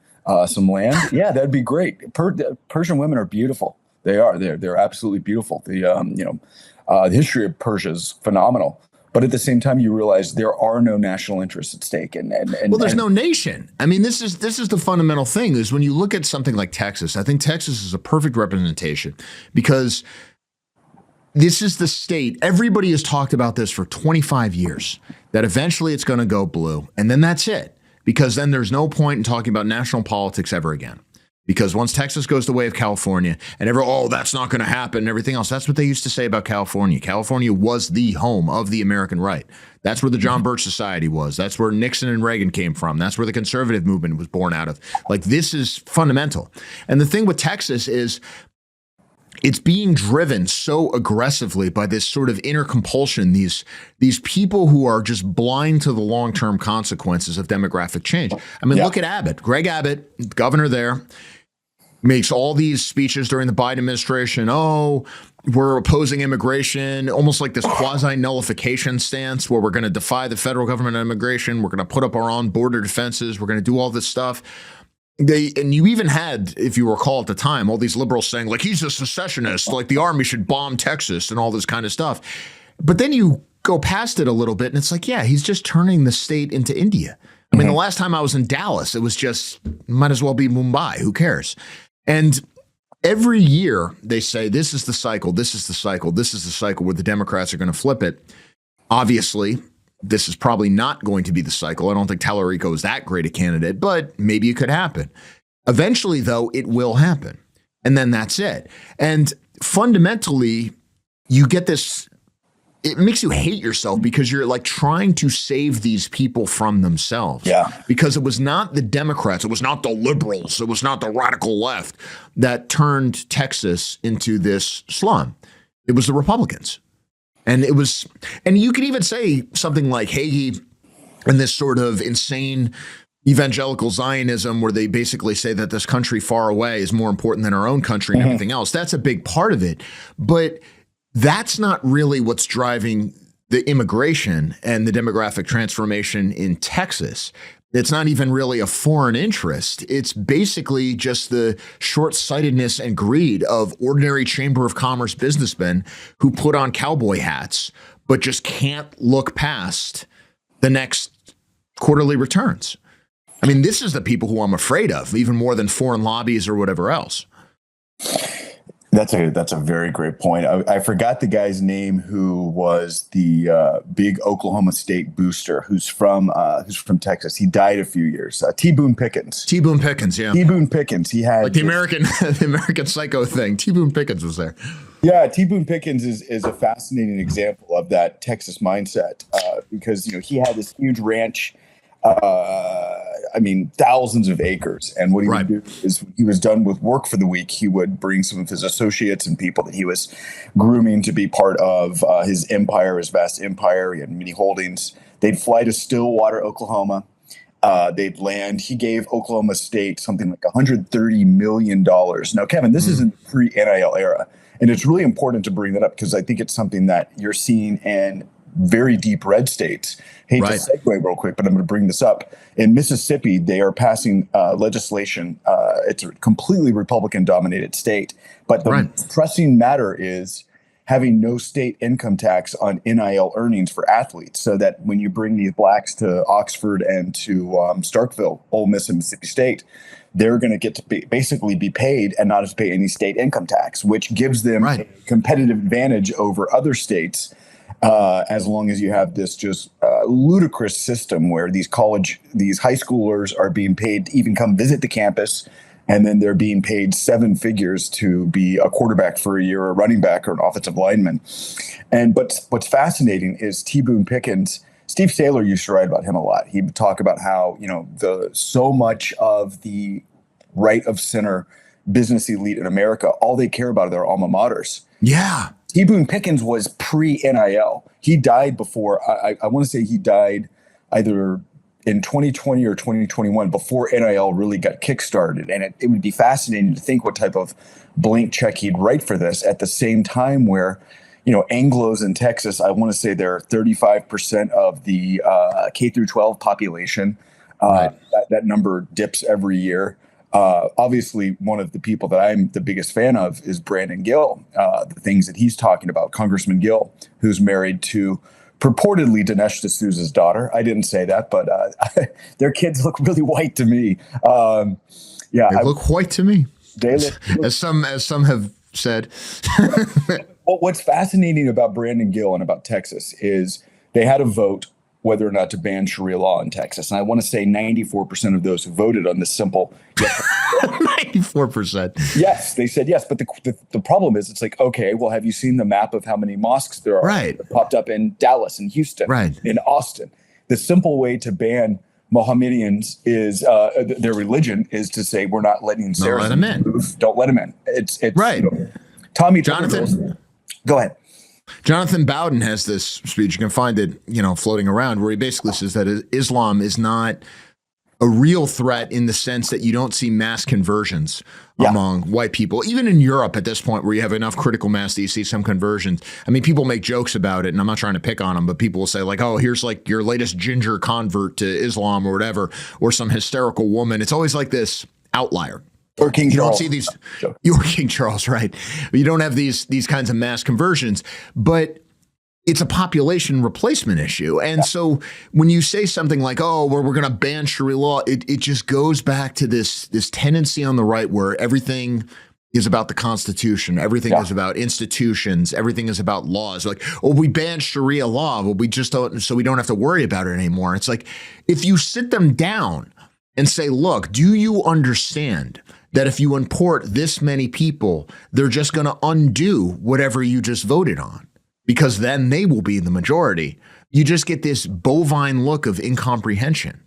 some land, yeah, that'd be great. Persian women are beautiful. They are. They're absolutely beautiful. The history of Persia is phenomenal. But at the same time, you realize there are no national interests at stake. And there's no nation. I mean, this is the fundamental thing is when you look at something like Texas, I think Texas is a perfect representation because this is the state. Everybody has talked about this for 25 years, that eventually it's going to go blue. And then that's it, because then there's no point in talking about national politics ever again. Because once Texas goes the way of California and that's not going to happen and everything else, that's what they used to say about California. California was the home of the American right. That's where the John Birch Society was. That's where Nixon and Reagan came from. That's where the conservative movement was born out of. Like, this is fundamental. And the thing with Texas is it's being driven so aggressively by this sort of inner compulsion, these people who are just blind to the long-term consequences of demographic change. I mean, look at Abbott. Greg Abbott, governor there, makes all these speeches during the Biden administration. Oh, we're opposing immigration, almost like this quasi-nullification stance where we're going to defy the federal government on immigration. We're going to put up our own border defenses. We're going to do all this stuff. And you even had, if you recall at the time, all these liberals saying, like, he's a secessionist, like the army should bomb Texas and all this kind of stuff. But then you go past it a little bit and it's like, yeah, he's just turning the state into India. I mean, the last time I was in Dallas, it was just, might as well be Mumbai. Who cares? And every year they say, this is the cycle, this is the cycle, this is the cycle where the Democrats are going to flip it. Obviously, this is probably not going to be the cycle. I don't think Telerico is that great a candidate, but maybe it could happen. Eventually, though, it will happen. And then that's it. And fundamentally, you get this, it makes you hate yourself because you're like trying to save these people from themselves. Yeah. Because it was not the Democrats, it was not the liberals, it was not the radical left that turned Texas into this slum. It was the Republicans. And it was, and you could even say something like Hagee and this sort of insane evangelical Zionism where they basically say that this country far away is more important than our own country and everything else. That's a big part of it. But that's not really what's driving the immigration and the demographic transformation in Texas. It's not even really a foreign interest. It's basically just the short-sightedness and greed of ordinary Chamber of Commerce businessmen who put on cowboy hats, but just can't look past the next quarterly returns. I mean, this is the people who I'm afraid of, even more than foreign lobbies or whatever else. That's a very great point. I forgot the guy's name who was the big Oklahoma State booster who's from Texas. He died a few years. T. Boone Pickens. T. Boone Pickens, yeah. T. Boone Pickens. He had like the American Psycho thing. T. Boone Pickens was there. Yeah, T. Boone Pickens is a fascinating example of that Texas mindset because he had this huge ranch. Thousands of acres. And what he would do is when he was done with work for the week, he would bring some of his associates and people that he was grooming to be part of his empire, his vast empire. He had many holdings. They'd fly to Stillwater, Oklahoma. They'd land. He gave Oklahoma State something like $130 million. Now, Kevin, this is in the pre-NIL era. And it's really important to bring that up because I think it's something that you're seeing in very deep red states. Hate to segue real quick, but I'm going to bring this up. In Mississippi, they are passing legislation. It's a completely Republican-dominated state. But the pressing matter is having no state income tax on NIL earnings for athletes so that when you bring these blacks to Oxford and to Starkville, Ole Miss, and Mississippi State, they're going to get to basically be paid and not have to pay any state income tax, which gives them a competitive advantage over other states. As long as you have this just ludicrous system where these high schoolers are being paid to even come visit the campus, and then they're being paid seven figures to be a quarterback for a year, or a running back, or an offensive lineman. But what's fascinating is T. Boone Pickens. Steve Saylor used to write about him a lot. He would talk about how so much of the right of center business elite in America, all they care about are their alma maters. Yeah. T. Boone Pickens was pre-NIL. He died before, I want to say he died either in 2020 or 2021 before NIL really got kickstarted. And it would be fascinating to think what type of blank check he'd write for this at the same time where, Anglos in Texas, I want to say they're 35% of the K through 12 population. That number dips every year. Obviously, one of the people that I'm the biggest fan of is Brandon Gill. The things that he's talking about, Congressman Gill, who's married to purportedly Dinesh D'Souza's daughter. I didn't say that, but their kids look really white to me. They look white to me. They look as some have said. Well, what's fascinating about Brandon Gill and about Texas is they had a vote whether or not to ban Sharia law in Texas. And I want to say 94% of those who voted on this simple yes. 94%. Yes, they said yes. But the problem is it's like, okay, well, have you seen the map of how many mosques there are that popped up in Dallas and Houston, in Austin? The simple way to ban Mohammedans is their religion is to say we're not letting Saracens move. Don't let them in. It's right. Tommy Jonathan, go ahead. Jonathan Bowden has this speech. You can find it, floating around, where he basically says that Islam is not a real threat in the sense that you don't see mass conversions among white people. Even in Europe at this point, where you have enough critical mass that you see some conversions. I mean, people make jokes about it, and I'm not trying to pick on them, but people will say like, oh, here's like your latest ginger convert to Islam or whatever, or some hysterical woman. It's always like this outlier. Or King Charles. You don't see these. You were King Charles, right? You don't have these kinds of mass conversions. But it's a population replacement issue. And so when you say something like, oh, we're going to ban Sharia law, it just goes back to this tendency on the right where everything is about the Constitution. Everything is about institutions. Everything is about laws. Like, oh, we banned Sharia law. Well, we just don't, so we don't have to worry about it anymore. It's like, if you sit them down and say, look, do you understand that if you import this many people, they're just going to undo whatever you just voted on? Because then they will be the majority. You just get this bovine look of incomprehension.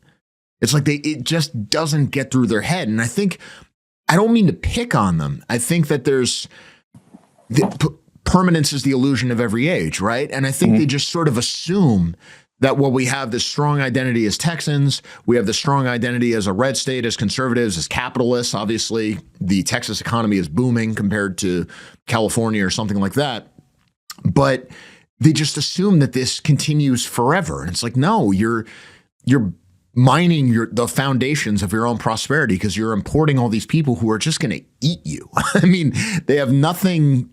It's like it just doesn't get through their head. And I don't mean to pick on them. I think that permanence is the illusion of every age, right? And I think they just sort of assume that, well, we have this strong identity as Texans, we have the strong identity as a red state, as conservatives, as capitalists. Obviously, the Texas economy is booming compared to California or something like that. But they just assume that this continues forever. And it's like, no, you're mining the foundations of your own prosperity because you're importing all these people who are just going to eat you. I mean, they have nothing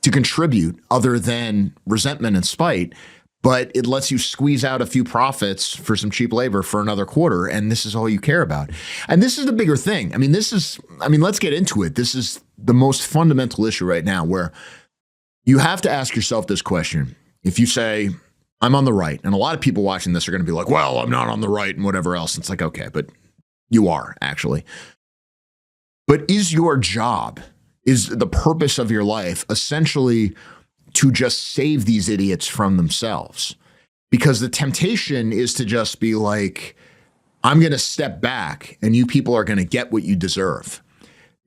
to contribute other than resentment and spite, but it lets you squeeze out a few profits for some cheap labor for another quarter. And this is all you care about. And this is the bigger thing. I mean, let's get into it. This is the most fundamental issue right now, where you have to ask yourself this question. If you say, I'm on the right, and a lot of people watching this are going to be like, well, I'm not on the right and whatever else. It's like, okay, but you are actually. But is your job, is the purpose of your life essentially to just save these idiots from themselves? Because the temptation is to just be like, I'm going to step back and you people are going to get what you deserve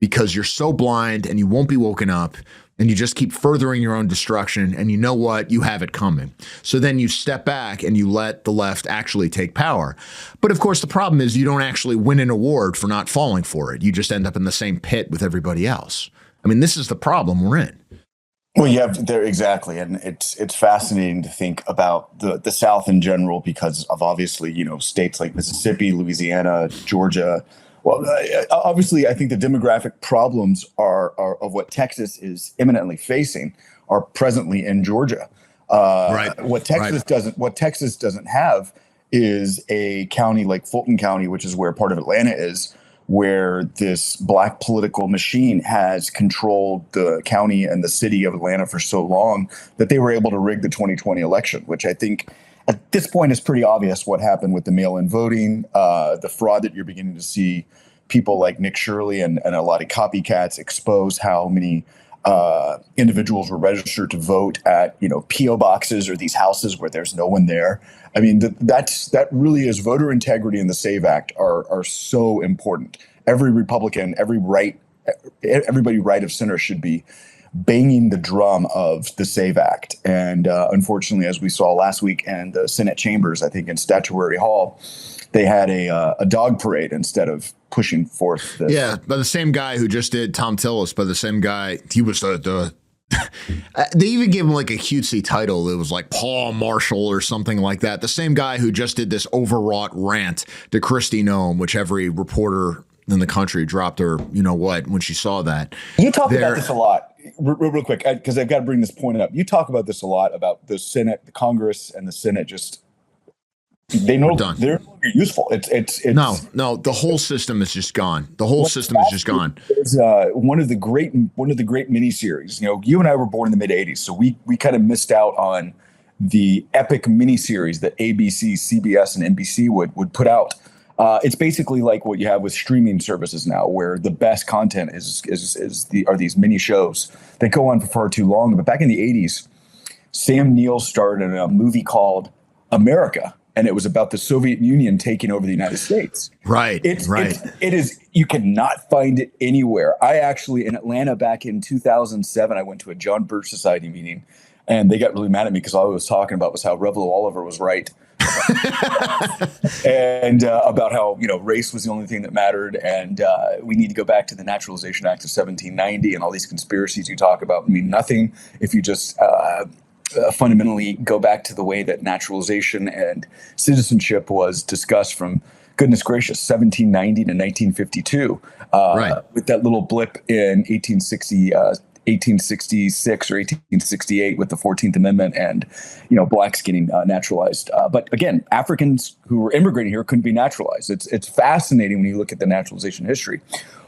because you're so blind and you won't be woken up. And you just keep furthering your own destruction, and you know what? You have it coming. So then you step back and you let the left actually take power. But of course, the problem is you don't actually win an award for not falling for it. You just end up in the same pit with everybody else. I mean, this is the problem we're in. Well, you have there exactly, and it's fascinating to think about the South in general because of obviously, states like Mississippi, Louisiana, Georgia. Well, obviously, I think the demographic problems are of what Texas is imminently facing are presently in Georgia. Right. What Texas doesn't have is a county like Fulton County, which is where part of Atlanta is, where this black political machine has controlled the county and the city of Atlanta for so long that they were able to rig the 2020 election, which I think at this point is pretty obvious what happened with the mail-in voting, the fraud that you're beginning to see people like Nick Shirley and a lot of copycats expose how many individuals were registered to vote at, P.O. boxes or these houses where there's no one there. I mean, that really is voter integrity and the SAVE Act are so important. Every Republican, everybody right of center should be banging the drum of the SAVE Act. And unfortunately, as we saw last week in the Senate chambers, I think in Statuary Hall, they had a dog parade instead of pushing forth this. Yeah, by the same guy who just did Tom Tillis, by the same guy, he was the they even gave him like a cutesy title. It was like Paul Marshall or something like that. The same guy who just did this overwrought rant to Kristi Noem, which every reporter in the country dropped her, when she saw that. You talk about this a lot. Real quick, because I've got to bring this point up. You talk about this a lot about the Senate, the Congress, and the Senate. They're no longer useful. It's no. The whole system is just gone. The whole system is just gone. There's one of the great miniseries. You and I were born in the mid '80s, so we kind of missed out on the epic miniseries that ABC, CBS, and NBC would put out. It's basically like what you have with streaming services now, where the best content are these mini shows that go on for far too long. But back in the 80s, Sam Neill starred in a movie called America, and it was about the Soviet Union taking over the United States. Right. It is. You cannot find it anywhere. I actually, in Atlanta back in 2007, I went to a John Birch Society meeting, and they got really mad at me because all I was talking about was how Reverend Oliver was right. And about how race was the only thing that mattered, and we need to go back to the Naturalization Act of 1790 and all these conspiracies you talk about mean nothing if you just fundamentally go back to the way that naturalization and citizenship was discussed from, goodness gracious, 1790 to 1952, with that little blip in 1860. 1866 or 1868 with the 14th Amendment and, blacks getting naturalized. But again, Africans who were immigrating here couldn't be naturalized. It's fascinating when you look at the naturalization history.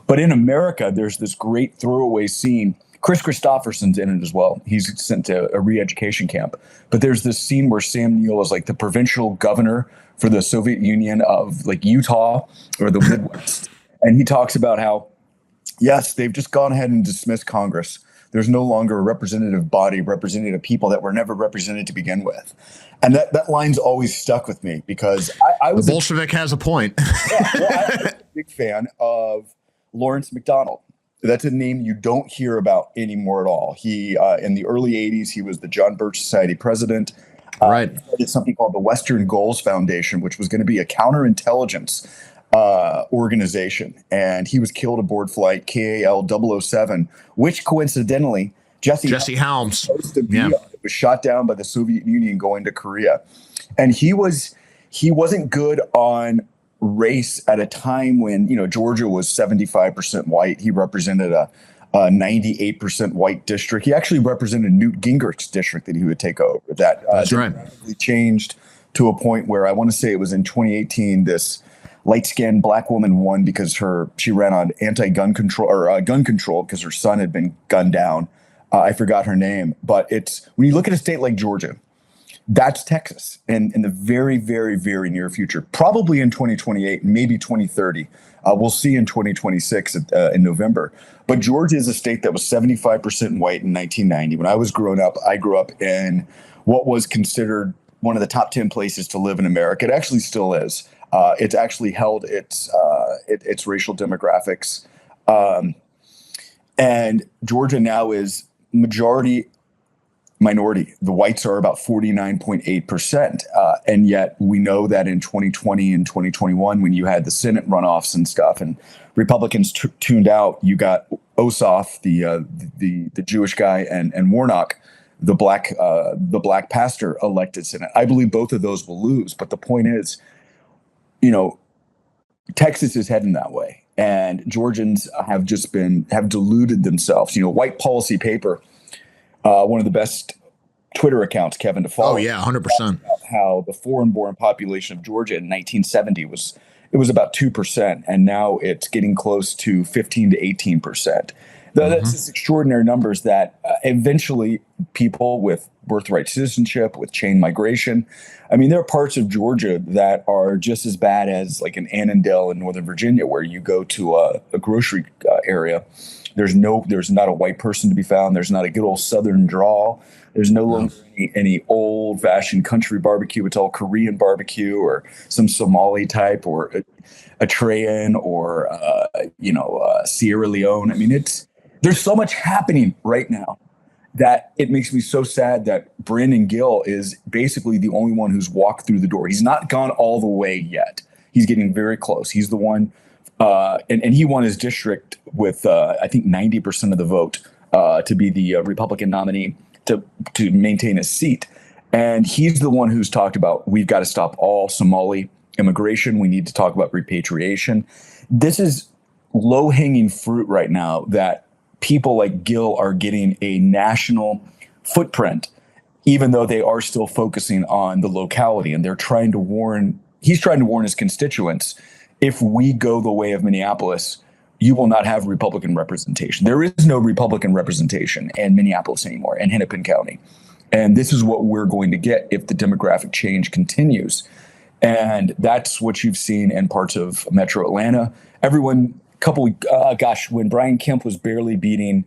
But in America, there's this great throwaway scene. Chris Christopherson's in it as well. He's sent to a re-education camp. But there's this scene where Sam Neill is like the provincial governor for the Soviet Union of like Utah or the Midwest. And he talks about how, yes, they've just gone ahead and dismissed Congress. There's no longer a representative body representing the people that were never represented to begin with. And that line's always stuck with me because I was the Bolshevik has a point. I was a big fan of Lawrence McDonald. That's a name you don't hear about anymore at all. He, in the early 80s, he was the John Birch Society president. Right. He started something called the Western Goals Foundation, which was going to be a counterintelligence organization. And he was killed aboard flight KAL 007, which coincidentally, Jesse Helms supposed to be it was shot down by the Soviet Union going to Korea. And he wasn't good on race at a time when, Georgia was 75% white. He represented a 98% white district. He actually represented Newt Gingrich's district that he would take over. That's right. Changed to a point where I want to say it was in 2018, this light-skinned black woman won because she ran on anti-gun control or gun control because her son had been gunned down. I forgot her name, but it's when you look at a state like Georgia, that's Texas in the very, very, very near future, probably in 2028, maybe 2030. We'll see in 2026 in November. But Georgia is a state that was 75% white in 1990. When I was growing up, I grew up in what was considered one of the top 10 places to live in America. It actually still is. It's actually held its racial demographics. And Georgia now is majority minority. The whites are about 49.8%. And yet we know that in 2020 and 2021, when you had the Senate runoffs and stuff and Republicans tuned out, you got Ossoff, the Jewish guy, and Warnock, the black pastor, elected Senate. I believe both of those will lose. But the point is, Texas is heading that way. And Georgians have deluded themselves. White Policy Paper, one of the best Twitter accounts, Kevin, to follow. Oh, yeah, 100%. How the foreign-born population of Georgia in 1970 was about 2%, and now it's getting close to 15 to 18%. That's just extraordinary numbers that eventually people with birthright citizenship, with chain migration, there are parts of Georgia that are just as bad as like an Annandale in Northern Virginia, where you go to a grocery area. There's not a white person to be found. There's not a good old Southern drawl. There's no longer any old-fashioned country barbecue. It's all Korean barbecue or some Somali type or a Trayan or Sierra Leone. There's so much happening right now that it makes me so sad that Brandon Gill is basically the only one who's walked through the door. He's not gone all the way yet. He's getting very close. He's the one, and he won his district with I think 90% of the vote to be the Republican nominee to maintain his seat. And he's the one who's talked about we've got to stop all Somali immigration. We need to talk about repatriation. This is low-hanging fruit right now that people like Gill are getting a national footprint, even though they are still focusing on the locality. And he's trying to warn his constituents, if we go the way of Minneapolis, you will not have Republican representation. There is no Republican representation in Minneapolis anymore, in Hennepin County. And this is what we're going to get if the demographic change continues. And that's what you've seen in parts of Metro Atlanta. When Brian Kemp was barely beating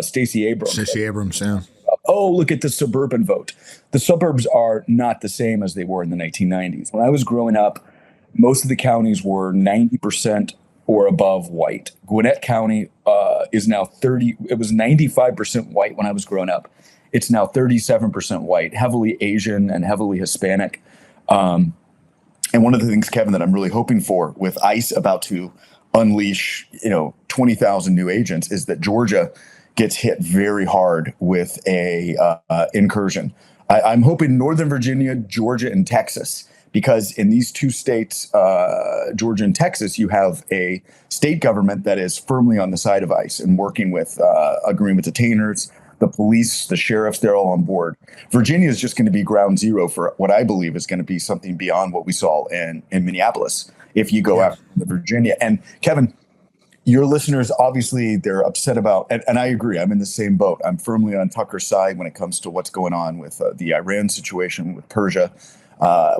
Stacey Abrams. Yeah. Oh, look at the suburban vote. The suburbs are not the same as they were in the 1990s. When I was growing up, most of the counties were 90% or above white. Gwinnett County is now 30. It was 95% white when I was growing up. It's now 37% white, heavily Asian and heavily Hispanic. And one of the things, Kevin, that I'm really hoping for with ICE about to unleash, 20,000 new agents is that Georgia gets hit very hard with a incursion. I'm hoping Northern Virginia, Georgia, and Texas, because in these two states, Georgia and Texas, you have a state government that is firmly on the side of ICE and working with, agreeing with detainers, the police, the sheriffs, they're all on board. Virginia is just going to be ground zero for what I believe is going to be something beyond what we saw in Minneapolis if you go after Virginia. And Kevin, your listeners, obviously, they're upset about, and I agree, I'm in the same boat. I'm firmly on Tucker's side when it comes to what's going on with the Iran situation, with Persia.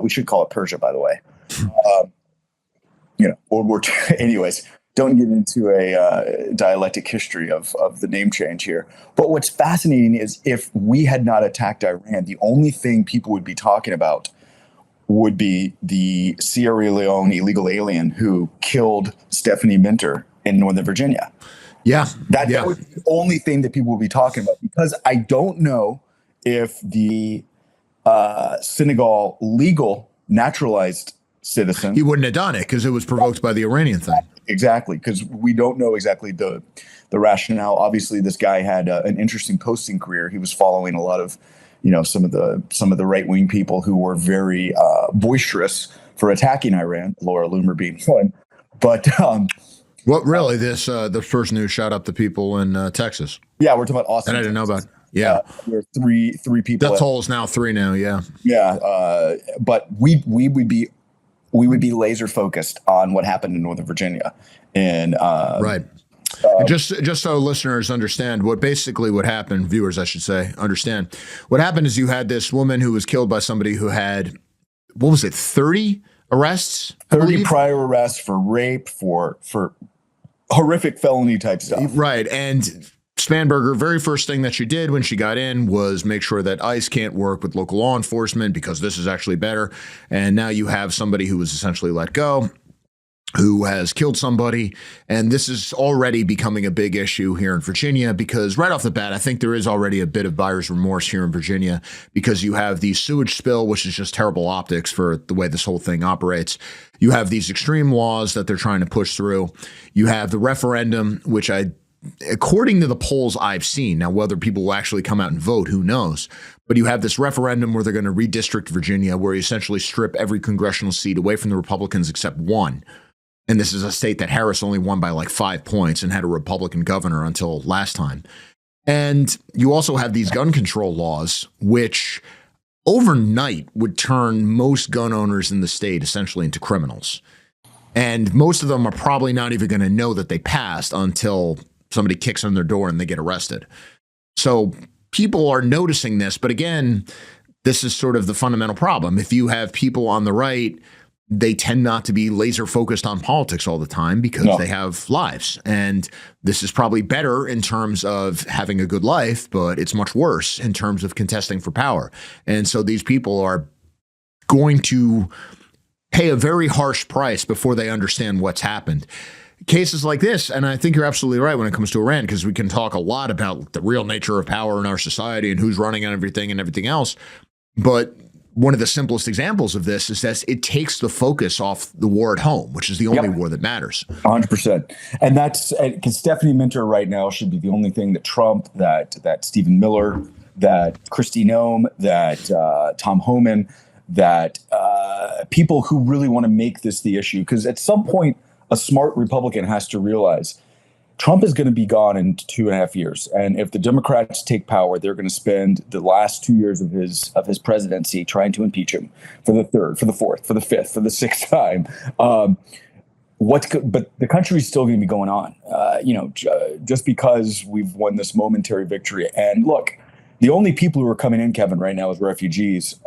We should call it Persia, by the way. World War II. Anyways, don't get into a dialectic history of the name change here. But what's fascinating is if we had not attacked Iran, the only thing people would be talking about would be the Sierra Leone illegal alien who killed Stephanie Minter in Northern Virginia. That was the only thing that people will be talking about, because I don't know if the Senegal legal naturalized citizen, he wouldn't have done it because it was provoked by the Iranian thing. Exactly, because we don't know exactly the rationale. Obviously, this guy had an interesting posting career. He was following a lot of, some of the right wing people who were very boisterous for attacking Iran. Laura Loomer being one, but. What really? The person who shot up the people in Texas? Yeah, we're talking about Austin. And I didn't know about. Yeah, there are three people. That toll is now 3 now. Yeah. Yeah, but we would be laser focused on what happened in Northern Virginia, and right. And just so listeners understand what happened, viewers, I should say, understand what happened is you had this woman who was killed by somebody who had, what was it, 30 arrests? 30 prior arrests for rape, for horrific felony type stuff. Right. And Spanberger, very first thing that she did when she got in was make sure that ICE can't work with local law enforcement because this is actually better. And now you have somebody who was essentially let go, who has killed somebody. And this is already becoming a big issue here in Virginia because right off the bat, I think there is already a bit of buyer's remorse here in Virginia because you have the sewage spill, which is just terrible optics for the way this whole thing operates. You have these extreme laws that they're trying to push through. You have the referendum, which according to the polls I've seen, now whether people will actually come out and vote, who knows? But you have this referendum where they're going to redistrict Virginia, where you essentially strip every congressional seat away from the Republicans except one. And this is a state that Harris only won by like 5 points and had a Republican governor until last time. And you also have these gun control laws, which overnight would turn most gun owners in the state essentially into criminals. And most of them are probably not even going to know that they passed until somebody kicks on their door and they get arrested. So people are noticing this. But again, this is sort of the fundamental problem. If you have people on the right, they tend not to be laser focused on politics all the time because they have lives. And this is probably better in terms of having a good life, but it's much worse in terms of contesting for power. And so these people are going to pay a very harsh price before they understand what's happened. Cases like this, and I think you're absolutely right when it comes to Iran, because we can talk a lot about the real nature of power in our society and who's running on everything and everything else. But one of the simplest examples of this is that it takes the focus off the war at home, which is the only war that matters. 100%. And that's because Stephanie Minter right now should be the only thing that Trump, that Stephen Miller, that Kristi Noem, that Tom Homan, that people who really want to make this the issue. Because at some point, a smart Republican has to realize Trump is going to be gone in 2.5 years. And if the Democrats take power, they're going to spend the last 2 years of his presidency trying to impeach him for the third, for the fourth, for the fifth, for the sixth time. But the country's still going to be going on, just because we've won this momentary victory. And look, the only people who are coming in, Kevin, right now as refugees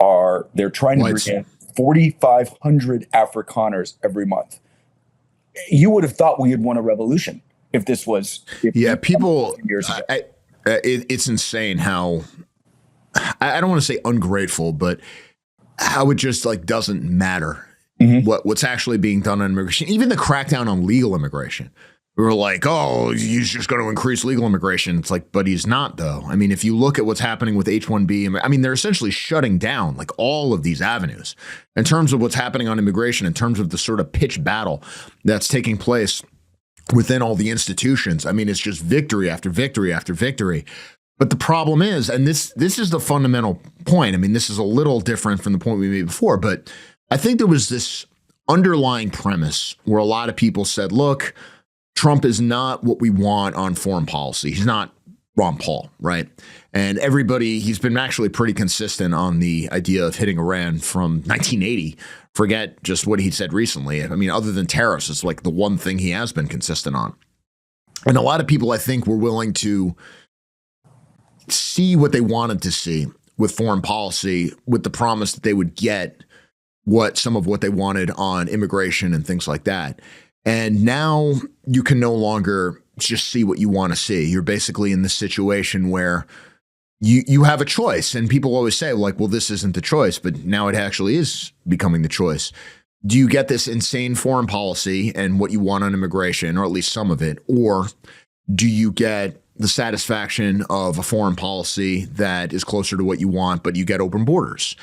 they're trying to bring in 4,500 Afrikaners every month. You would have thought we had won a revolution if this was. People. Years ago. It's insane how I don't want to say ungrateful, but how it just doesn't matter what's actually being done on immigration. Even the crackdown on legal immigration. We were like, oh, he's just going to increase legal immigration. It's like, but he's not, though. I mean, if you look at what's happening with H-1B, I mean, they're essentially shutting down all of these avenues in terms of what's happening on immigration, in terms of the sort of pitched battle that's taking place within all the institutions. I mean, it's just victory after victory after victory. But the problem is, and this is the fundamental point. I mean, this is a little different from the point we made before, but I think there was this underlying premise where a lot of people said, look, Trump is not what we want on foreign policy. He's not Ron Paul, right? And he's been actually pretty consistent on the idea of hitting Iran from 1980. Forget just what he said recently. I mean, other than tariffs, it's like the one thing he has been consistent on. And a lot of people, I think, were willing to see what they wanted to see with foreign policy, with the promise that they would get some of what they wanted on immigration and things like that. And now you can no longer just see what you want to see. You're basically in this situation where you have a choice. And people always say, like, well, this isn't the choice, but now it actually is becoming the choice. Do you get this insane foreign policy and what you want on immigration, or at least some of it, or do you get the satisfaction of a foreign policy that is closer to what you want, but you get open borders?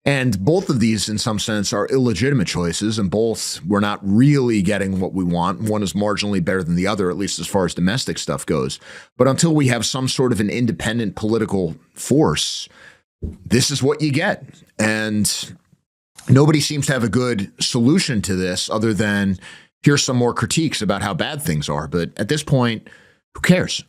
And both of these, in some sense, are illegitimate choices, and both we're not really getting what we want. One is marginally better than the other, at least as far as domestic stuff goes. But until we have some sort of an independent political force, this is what you get. And nobody seems to have a good solution to this other than here's some more critiques about how bad things are. But at this point, who cares?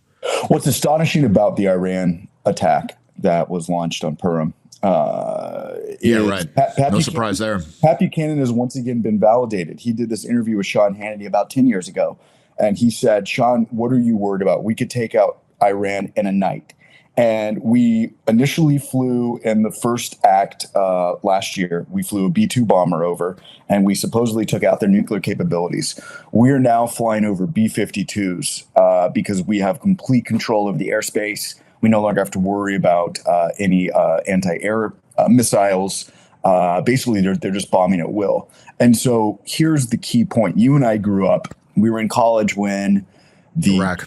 What's astonishing about the Iran attack that was launched on Purim, right. No surprise there. Pat Buchanan has once again been validated. He did this interview with Sean Hannity about 10 years ago. And he said, Sean, what are you worried about? We could take out Iran in a night. And we initially flew in the first act last year. We flew a B-2 bomber over, and we supposedly took out their nuclear capabilities. We're now flying over B-52s because we have complete control of the airspace. We no longer have to worry about any anti-air missiles. Basically, they're just bombing at will. And so here's the key point. You and I grew up. We were in college when Iraq,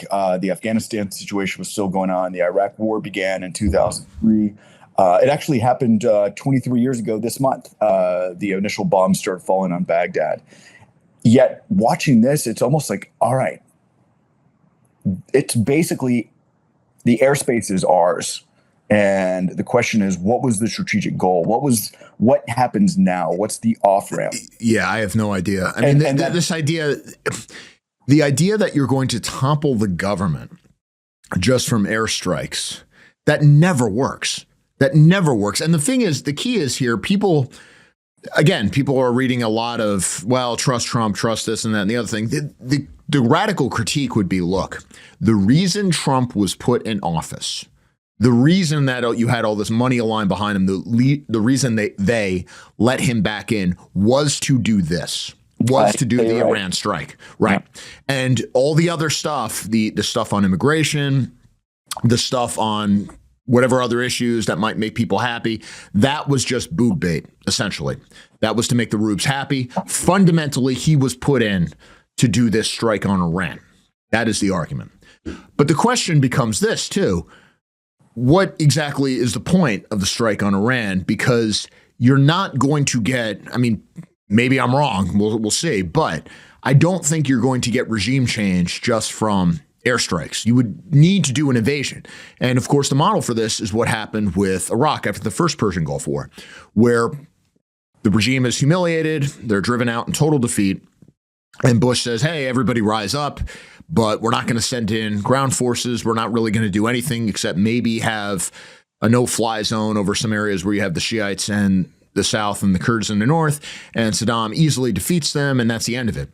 the Afghanistan situation was still going on. The Iraq war began in 2003. It actually happened 23 years ago this month. The initial bombs started falling on Baghdad. Yet watching this, it's almost like, all right, it's basically the airspace is ours. And the question is, what was the strategic goal? What happens now? What's the off ramp? Yeah, I have no idea. I mean, this idea, the idea that you're going to topple the government just from airstrikes, that never works. That never works. And the thing is, the key is here, people are reading a lot of, well, trust Trump, trust this and that and the other thing. The radical critique would be, look, the reason Trump was put in office, the reason that you had all this money aligned behind him, the reason they let him back in was to do this. Was to do the Iran strike, right? Yeah. And all the other stuff, the stuff on immigration, the stuff on whatever other issues that might make people happy, that was just boob bait, essentially. That was to make the Rubes happy. Fundamentally, he was put in to do this strike on Iran. That is the argument. But the question becomes this, too. What exactly is the point of the strike on Iran? Because you're not going to get, I mean, maybe I'm wrong, we'll see, but I don't think you're going to get regime change just from airstrikes. You would need to do an invasion. And of course, the model for this is what happened with Iraq after the first Persian Gulf War, where the regime is humiliated, they're driven out in total defeat, and Bush says, hey, everybody rise up, but we're not going to send in ground forces. We're not really going to do anything except maybe have a no-fly zone over some areas where you have the Shiites and the south and the Kurds in the north, and Saddam easily defeats them, and that's the end of it.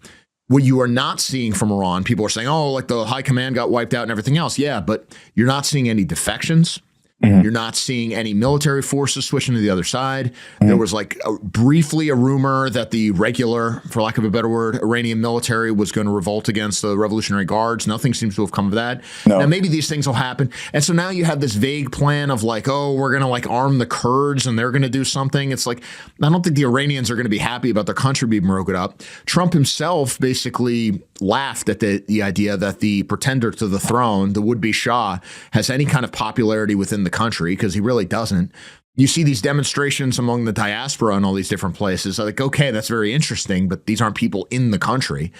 What you are not seeing from Iran, people are saying, oh, like the high command got wiped out and everything else. Yeah, but you're not seeing any defections. Mm-hmm. You're not seeing any military forces switching to the other side. Mm-hmm. There was like briefly a rumor that the regular, for lack of a better word, Iranian military was going to revolt against the Revolutionary Guards. Nothing seems to have come of that. No. Now, maybe these things will happen. And so now you have this vague plan of like, oh, we're going to like arm the Kurds and they're going to do something. It's like, I don't think the Iranians are going to be happy about their country being broken up. Trump himself basically laughed at the idea that the pretender to the throne, the would-be Shah, has any kind of popularity within the country, because he really doesn't. You see these demonstrations among the diaspora in all these different places. Like, okay, that's very interesting, but these aren't people in the country.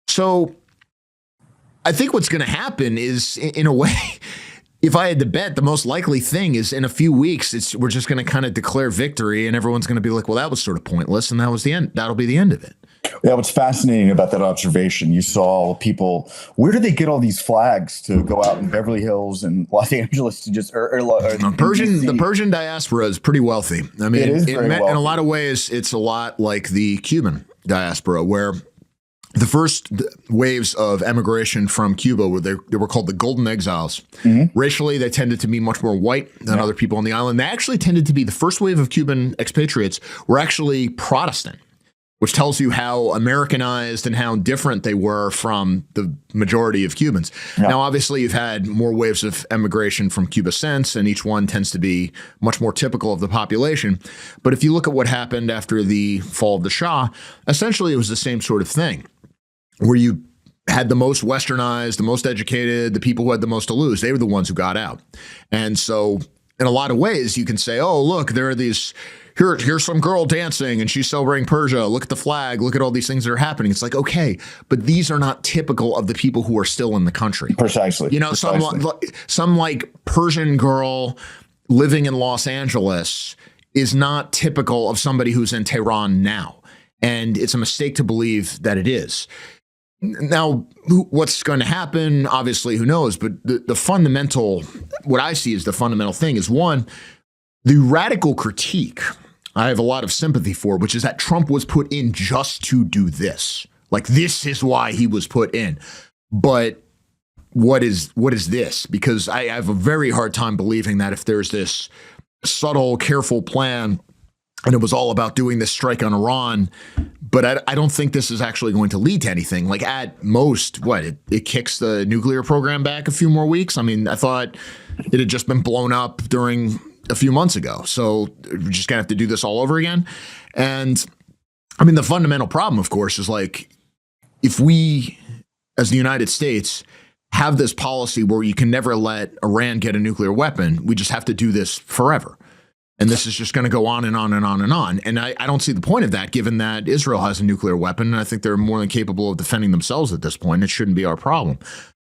So I think what's going to happen is, in a way, if I had to bet, the most likely thing is in a few weeks, we're just going to kind of declare victory and everyone's going to be like, well, that was sort of pointless. And that was the end. That'll be the end of it. Yeah, what's fascinating about that observation, you saw people, where do they get all these flags to go out in Beverly Hills and Los Angeles to just, the Persian diaspora is pretty wealthy. I mean, it is very wealthy. In a lot of ways, it's a lot like the Cuban diaspora, where the first waves of emigration from Cuba, they were called the Golden Exiles. Mm-hmm. Racially, they tended to be much more white than other people on the island. They actually tended to be, the first wave of Cuban expatriates were actually Protestant, which tells you how Americanized and how different they were from the majority of Cubans. Yeah. Now, obviously, you've had more waves of emigration from Cuba since, and each one tends to be much more typical of the population. But if you look at what happened after the fall of the Shah, essentially it was the same sort of thing, where you had the most westernized, the most educated, the people who had the most to lose. They were the ones who got out. And so in a lot of ways, you can say, oh, look, there are these... Here's some girl dancing and she's celebrating Persia. Look at the flag. Look at all these things that are happening. It's like, okay, but these are not typical of the people who are still in the country. Precisely. You know, some like Persian girl living in Los Angeles is not typical of somebody who's in Tehran now. And it's a mistake to believe that it is. Now, what's going to happen? Obviously, who knows? But the fundamental, what I see as the fundamental thing is, one, the radical critique I have a lot of sympathy for, which is that Trump was put in just to do this. Like, this is why he was put in. But what is this? Because I have a very hard time believing that if there's this subtle, careful plan and it was all about doing this strike on Iran, but I don't think this is actually going to lead to anything. Like, at most, it kicks the nuclear program back a few more weeks. I mean, I thought it had just been blown up during a few months ago. So we're just gonna have to do this all over again. And I mean, the fundamental problem, of course, is like, if we, as the United States, have this policy where you can never let Iran get a nuclear weapon, we just have to do this forever. And this is just going to go on and on and on and on. And I don't see the point of that, given that Israel has a nuclear weapon. And I think they're more than capable of defending themselves at this point. It shouldn't be our problem.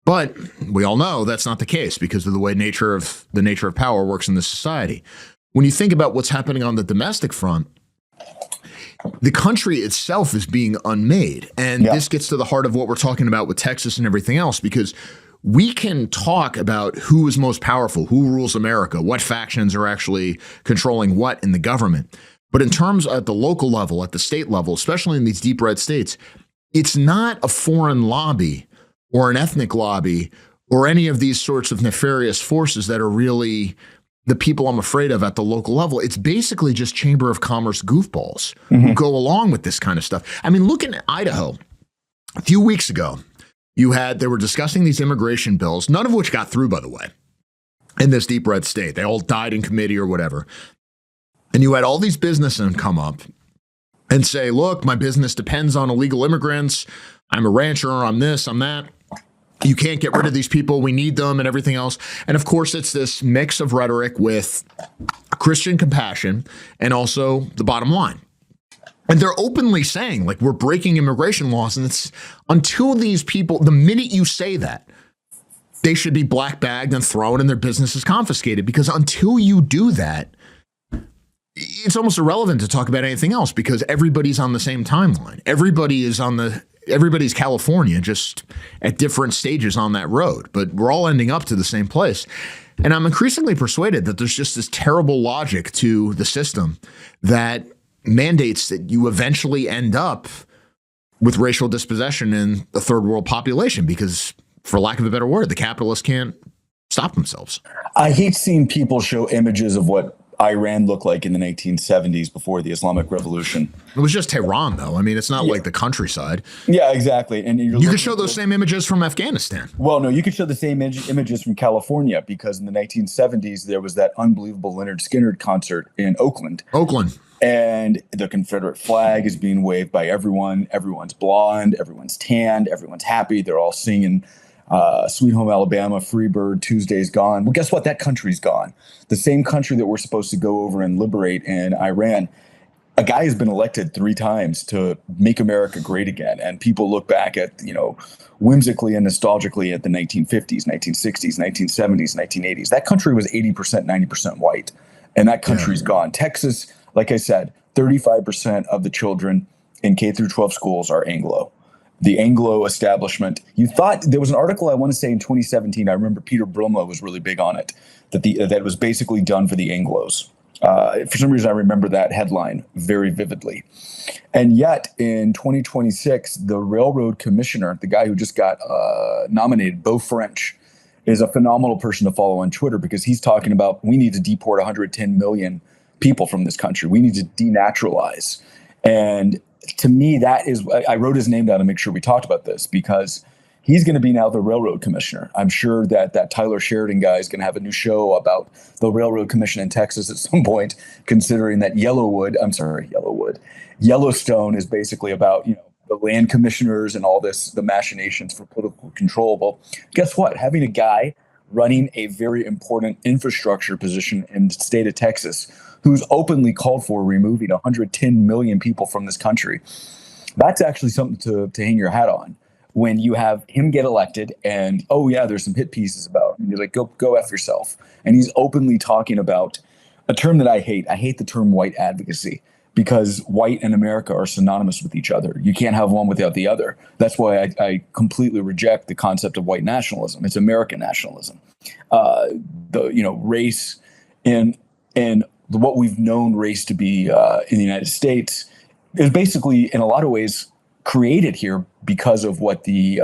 But we all know that's not the case because of the way the nature of power works in this society. When you think about what's happening on the domestic front, the country itself is being unmade. And this gets to the heart of what we're talking about with Texas and everything else, because we can talk about who is most powerful, who rules America, what factions are actually controlling what in the government. But in terms at the local level, at the state level, especially in these deep red states, it's not a foreign lobby or an ethnic lobby or any of these sorts of nefarious forces that are really the people I'm afraid of at the local level. It's basically just Chamber of Commerce goofballs who go along with this kind of stuff. I mean, look at Idaho. A few weeks ago, they were discussing these immigration bills, none of which got through, by the way, in this deep red state. They all died in committee or whatever. And you had all these businessmen come up and say, look, my business depends on illegal immigrants. I'm a rancher, I'm this, I'm that. You can't get rid of these people. We need them and everything else. And of course, it's this mix of rhetoric with Christian compassion and also the bottom line. And they're openly saying, like, we're breaking immigration laws. And it's until these people, the minute you say that, they should be black bagged and thrown and their business is confiscated. Because until you do that, it's almost irrelevant to talk about anything else because everybody's on the same timeline. Everybody's California, just at different stages on that road, but we're all ending up to the same place. And I'm increasingly persuaded that there's just this terrible logic to the system that mandates that you eventually end up with racial dispossession in the third world population because, for lack of a better word, the capitalists can't stop themselves. I hate seeing people show images of what Iran looked like in the 1970s before the Islamic Revolution. It was just Tehran, though. I mean, it's not like the countryside. Yeah, exactly. And you could show those same images from Afghanistan. Well, no, you could show the same images from California because in the 1970s, there was that unbelievable Leonard Skinner concert in Oakland. And the Confederate flag is being waved by everyone. Everyone's blonde, everyone's tanned, everyone's happy. They're all singing Sweet Home Alabama, Freebird, Tuesday's Gone. Well, guess what? That country's gone. The same country that we're supposed to go over and liberate in Iran a guy has been elected 3 times to make America great again. And people look back at, whimsically and nostalgically at the 1950s, 1960s, 1970s, 1980s. That country was 80%, 90% white. And that country's gone. Texas, like I said, 35% of the children in K through 12 schools are Anglo. The Anglo establishment. You thought there was an article, I want to say in 2017, I remember Peter Brumlow was really big on it, that it was basically done for the Anglos. For some reason, I remember that headline very vividly. And yet in 2026, the railroad commissioner, the guy who just got nominated, Beau French, is a phenomenal person to follow on Twitter, because he's talking about we need to deport 110 million people from this country. We need to denaturalize. And to me, that is, I wrote his name down to make sure we talked about this, because he's going to be now the railroad commissioner. I'm sure that Tyler Sheridan guy is going to have a new show about the railroad commission in Texas at some point, considering that Yellowstone is basically about, the land commissioners and all this, the machinations for political control. Well, guess what? Having a guy running a very important infrastructure position in the state of Texas who's openly called for removing 110 million people from this country, that's actually something to hang your hat on. When you have him get elected and, oh yeah, there's some hit pieces about him. You're like, go F yourself. And he's openly talking about a term that I hate. I hate the term white advocacy, because white and America are synonymous with each other. You can't have one without the other. That's why I completely reject the concept of white nationalism. It's American nationalism. Race and what we've known race to be in the United States is basically, in a lot of ways, created here because of what the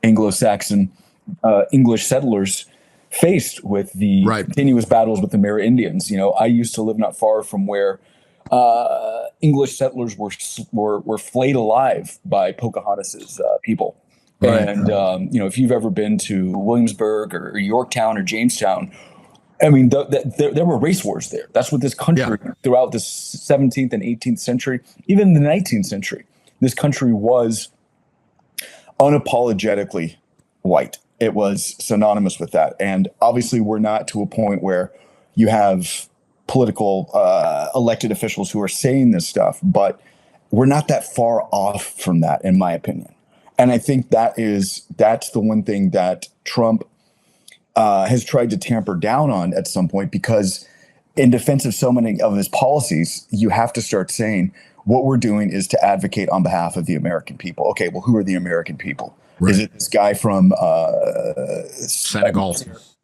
Anglo-Saxon English settlers faced with the continuous battles with the Amerindians. I used to live not far from where English settlers were flayed alive by Pocahontas's people. Right. And if you've ever been to Williamsburg or Yorktown or Jamestown, I mean, there were race wars there. That's what this country, throughout the 17th and 18th century, even the 19th century, this country was unapologetically white. It was synonymous with that. And obviously, we're not to a point where you have political elected officials who are saying this stuff, but we're not that far off from that, in my opinion. And I think that's the one thing that Trump has tried to tamper down on at some point, because in defense of so many of his policies, you have to start saying what we're doing is to advocate on behalf of the American people. Okay, well, who are the American people? Right. Is it this guy from Senegal?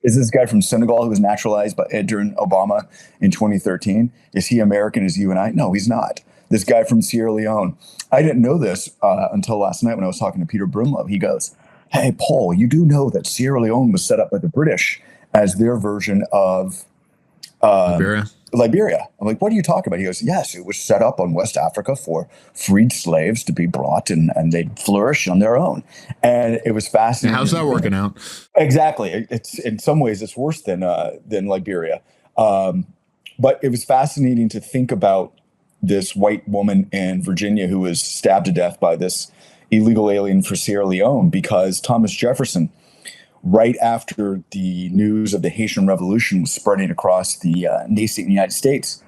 Is this guy from Senegal who was naturalized during Obama in 2013? Is he American as you and I? No, he's not. This guy from Sierra Leone. I didn't know this until last night when I was talking to Peter Brumlow. He goes, "Hey, Paul, you do know that Sierra Leone was set up by the British as their version of Liberia." I'm like, "What are you talking about?" He goes, "Yes, it was set up on West Africa for freed slaves to be brought and they'd flourish on their own." And it was fascinating. How's that working out? Exactly. It's in some ways it's worse than Liberia. But it was fascinating to think about this white woman in Virginia who was stabbed to death by this illegal alien for Sierra Leone, because Thomas Jefferson, right after the news of the Haitian Revolution was spreading across the nascent United States,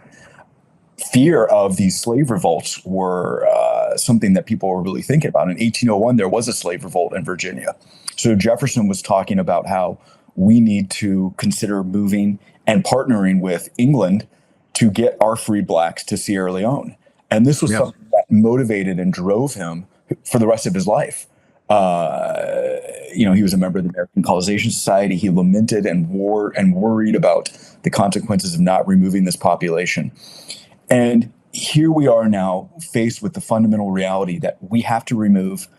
fear of these slave revolts were something that people were really thinking about. In 1801, there was a slave revolt in Virginia. So Jefferson was talking about how we need to consider moving and partnering with England to get our freed blacks to Sierra Leone. And this was something that motivated and drove him for the rest of his life. He was a member of the American Colonization Society. He lamented and worried about the consequences of not removing this population. And here we are now faced with the fundamental reality that we have to remove.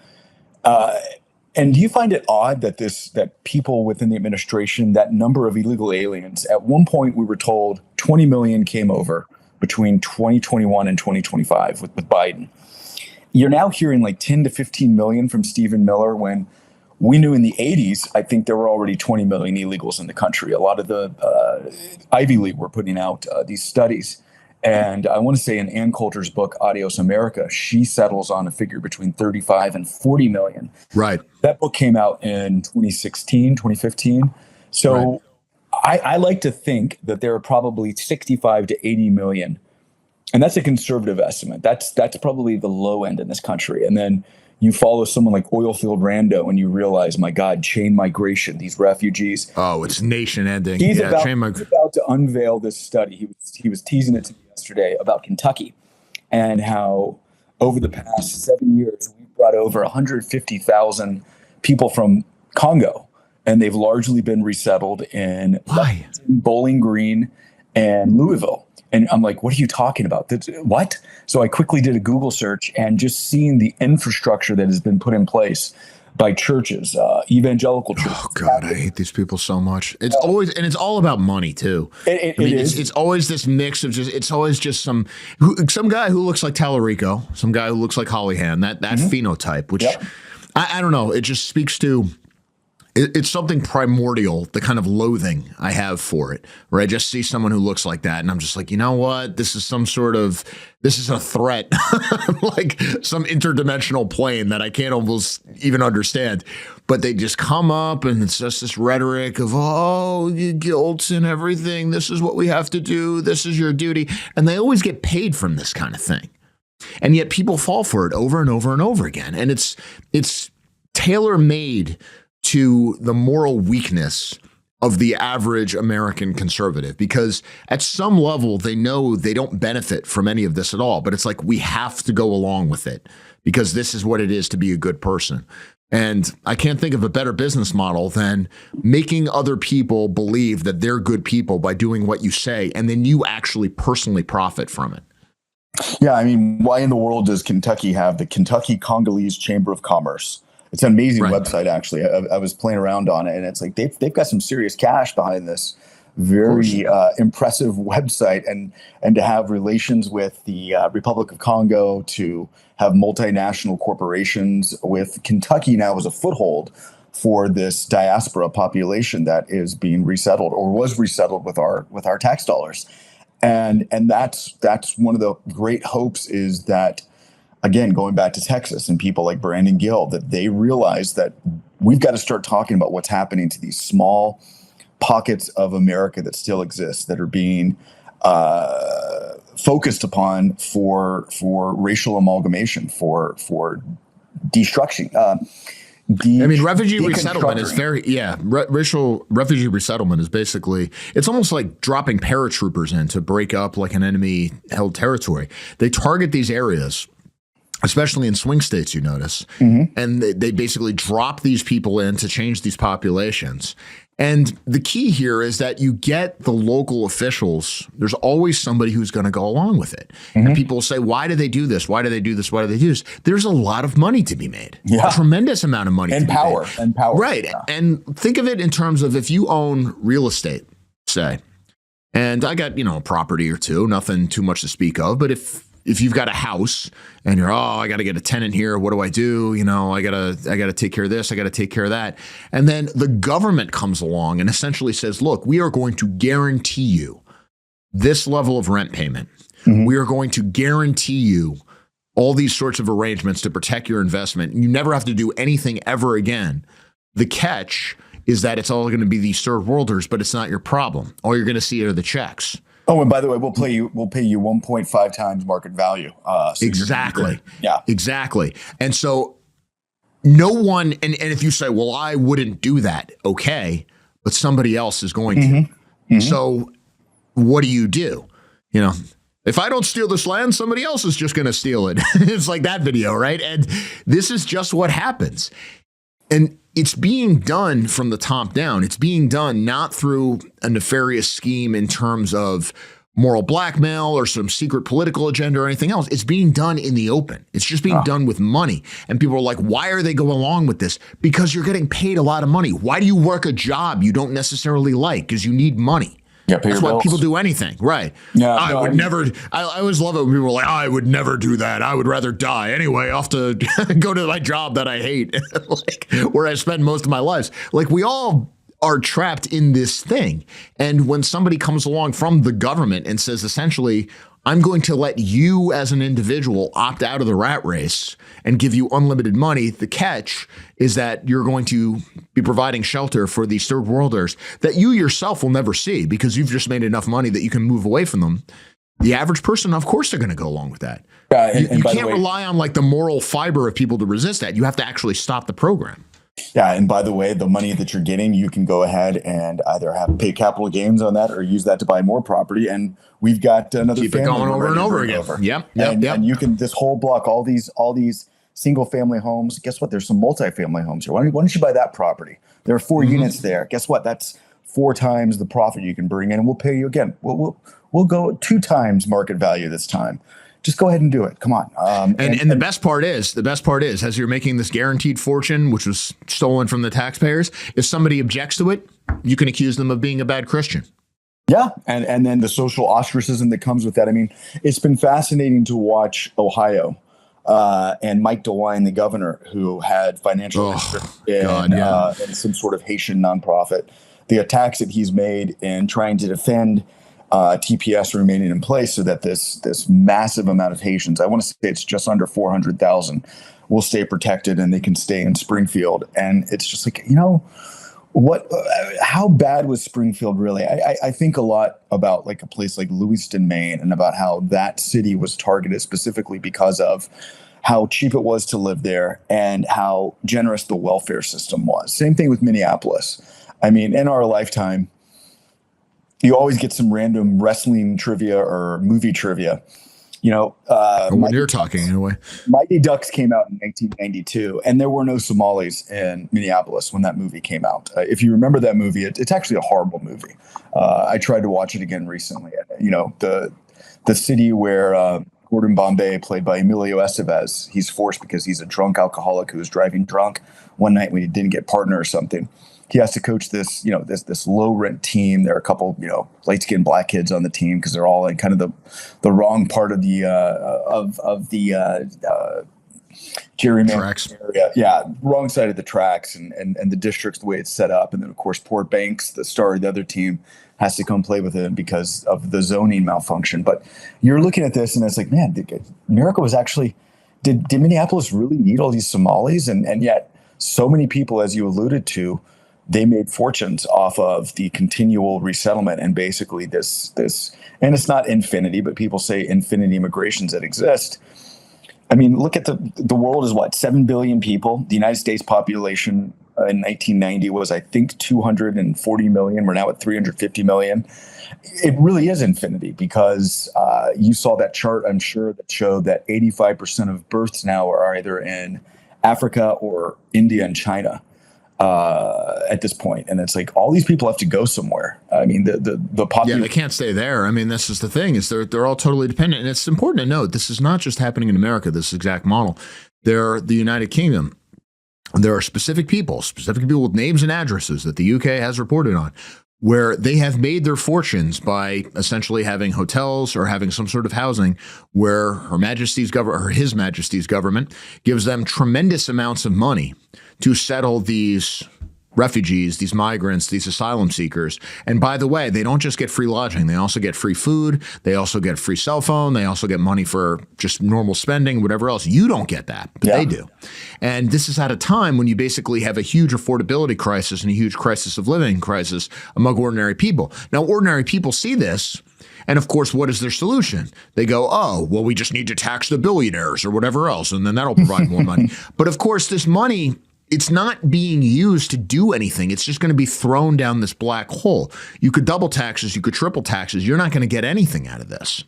And do you find it odd that people within the administration, that number of illegal aliens, at one point we were told 20 million came over between 2021 and 2025 with Biden. You're now hearing like 10 to 15 million from Stephen Miller, when we knew in the 80s, I think there were already 20 million illegals in the country. A lot of the Ivy League were putting out these studies. And I want to say in Ann Coulter's book, Adios America, she settles on a figure between 35 and 40 million. Right. That book came out in 2016, 2015. So I like to think that there are probably 65 to 80 million And that's a conservative estimate. That's probably the low end in this country. And then you follow someone like Oilfield Rando and you realize, my God, chain migration, these refugees. Oh, it's nation ending. He's about to unveil this study. He was teasing it to me yesterday about Kentucky and how over the past 7 years, we've brought over 150,000 people from Congo, and they've largely been resettled in Bowling Green and Louisville. And I'm like, what are you talking about? What? So I quickly did a Google search, and just seeing the infrastructure that has been put in place by churches, evangelical churches. Oh God, I hate these people so much. It's always, and it's all about money too. It is. It's always this mix of it's always just some guy who looks like Telerico, some guy who looks like Hollyhan, that phenotype, which I don't know. It just speaks to, it's something primordial, the kind of loathing I have for it, where I just see someone who looks like that and I'm just like, you know what? This is a threat, like some interdimensional plane that I can't almost even understand. But they just come up and it's just this rhetoric of, oh, guilt and everything. This is what we have to do. This is your duty. And they always get paid from this kind of thing. And yet people fall for it over and over and over again. And it's tailor-made to the moral weakness of the average American conservative, because at some level they know they don't benefit from any of this at all, but it's like we have to go along with it because this is what it is to be a good person. And I can't think of a better business model than making other people believe that they're good people by doing what you say, and then you actually personally profit from it. Yeah, I mean, why in the world does Kentucky have the Kentucky Congolese Chamber of Commerce? It's an amazing website, actually. I was playing around on it, and it's like they've got some serious cash behind this very impressive website, and to have relations with the Republic of Congo, to have multinational corporations with Kentucky now as a foothold for this diaspora population that is being resettled or was resettled with our tax dollars, and that's one of the great hopes, is that, again, going back to Texas and people like Brandon Gill, that they realize that we've got to start talking about what's happening to these small pockets of America that still exist, that are being focused upon for racial amalgamation, for destruction. Refugee resettlement is racial refugee resettlement is basically, it's almost like dropping paratroopers in to break up like an enemy held territory. They target these areas, especially in swing states, you notice, and they basically drop these people in to change these populations. And the key here is that you get the local officials. There's always somebody who's going to go along with it. And people will say, why do they do this? Why do they do this? Why do they do this? There's a lot of money to be made. A tremendous amount of money and to power. be made. And power. Right. Yeah. And think of it in terms of, if you own real estate, say, and I got, a property or two, nothing too much to speak of, but if you've got a house and you're, I got to get a tenant here, what do I do? I got to take care of this. I got to take care of that. And then the government comes along and essentially says, look, we are going to guarantee you this level of rent payment. We are going to guarantee you all these sorts of arrangements to protect your investment. You never have to do anything ever again. The catch is that it's all going to be these third worlders, but it's not your problem. All you're going to see are the checks. Oh, and by the way, we'll pay you 1.5 times market value. Exactly. Yeah. Exactly. And so no one, and if you say, well, I wouldn't do that, okay, but somebody else is going to. So what do you do? If I don't steal this land, somebody else is just going to steal it. It's like that video, right? And this is just what happens. And it's being done from the top down. It's being done not through a nefarious scheme in terms of moral blackmail or some secret political agenda or anything else. It's being done in the open. It's just being done with money. And people are like, why are they going along with this? Because you're getting paid a lot of money. Why do you work a job you don't necessarily like? Because you need money. Yeah, that's why people do anything, right? Yeah, I would never. I always love it when people are like, I would never do that. I would rather die anyway. Off to go to my job that I hate, like where I spend most of my lives. Like, we all are trapped in this thing. And when somebody comes along from the government and says, essentially, I'm going to let you as an individual opt out of the rat race and give you unlimited money. The catch is that you're going to be providing shelter for these third worlders that you yourself will never see because you've just made enough money that you can move away from them. The average person, of course, they're going to go along with that. And you by the can't way, rely on like the moral fiber of people to resist that. You have to actually stop the program. Yeah, and by the way, the money that you're getting, you can go ahead and either pay capital gains on that or use that to buy more property. And we've got another Keep it family going over and over again. Yep. And you can this whole block, all these single family homes. Guess what? There's some multifamily homes here. Why don't you buy that property? There are 4 units there. Guess what? That's 4 times the profit you can bring in, and we'll pay you again. We'll go 2 times market value this time. Just go ahead and do it. Come on. And the best part is, as you're making this guaranteed fortune, which was stolen from the taxpayers, if somebody objects to it, you can accuse them of being a bad Christian. Yeah, and then the social ostracism that comes with that. I mean, it's been fascinating to watch Ohio and Mike DeWine, the governor, who had financial interest in some sort of Haitian nonprofit. The attacks that he's made in trying to defend TPS remaining in place so that this massive amount of Haitians, I want to say it's just under 400,000, will stay protected and they can stay in Springfield. And it's just like, how bad was Springfield really? I think a lot about like a place like Lewiston, Maine, and about how that city was targeted specifically because of how cheap it was to live there and how generous the welfare system was. Same thing with Minneapolis. I mean, in our lifetime, you always get some random wrestling trivia or movie trivia. When you're talking anyway. Mighty Ducks came out in 1992, and there were no Somalis in Minneapolis when that movie came out. If you remember that movie, it's actually a horrible movie. I tried to watch it again recently. The city where Gordon Bombay, played by Emilio Estevez, he's forced because he's a drunk alcoholic who was driving drunk one night when he didn't get partner or something. He has to coach this low rent team. There are a couple, light skinned black kids on the team because they're all in kind of the wrong part of the gerrymandering area. Yeah, wrong side of the tracks and the district's the way it's set up. And then of course Port Banks, the star of the other team, has to come play with it because of the zoning malfunction. But you're looking at this and it's like, man, America was actually did Minneapolis really need all these Somalis? And yet so many people, as you alluded to, they made fortunes off of the continual resettlement and basically this, and it's not infinity, but people say infinity immigrations that exist. I mean, look at the world is 7 billion people. The United States population in 1990 was, I think, 240 million. We're now at 350 million. It really is infinity because you saw that chart, I'm sure, that showed that 85% of births now are either in Africa or India and China. At this point, and it's like all these people have to go somewhere. I mean, the population. Yeah, they can't stay there. I mean, this is the thing: is they're all totally dependent, and it's important to note this is not just happening in America. This exact model. They're the United Kingdom. There are specific people with names and addresses that the UK has reported on, where they have made their fortunes by essentially having hotels or having some sort of housing where Her Majesty's government or His Majesty's government gives them tremendous amounts of money to settle these refugees, these migrants, these asylum seekers. And by the way, they don't just get free lodging. They also get free food. They also get a free cell phone. They also get money for just normal spending, whatever else. You don't get that, but they do. And this is at a time when you basically have a huge affordability crisis and a huge crisis of living crisis among ordinary people. Now, ordinary people see this. And of course, what is their solution? They go, oh, well, we just need to tax the billionaires or whatever else. And then that'll provide more money. But of course, this money, it's not being used to do anything. It's just going to be thrown down this black hole. You could double taxes, you could triple taxes. You're not going to get anything out of this.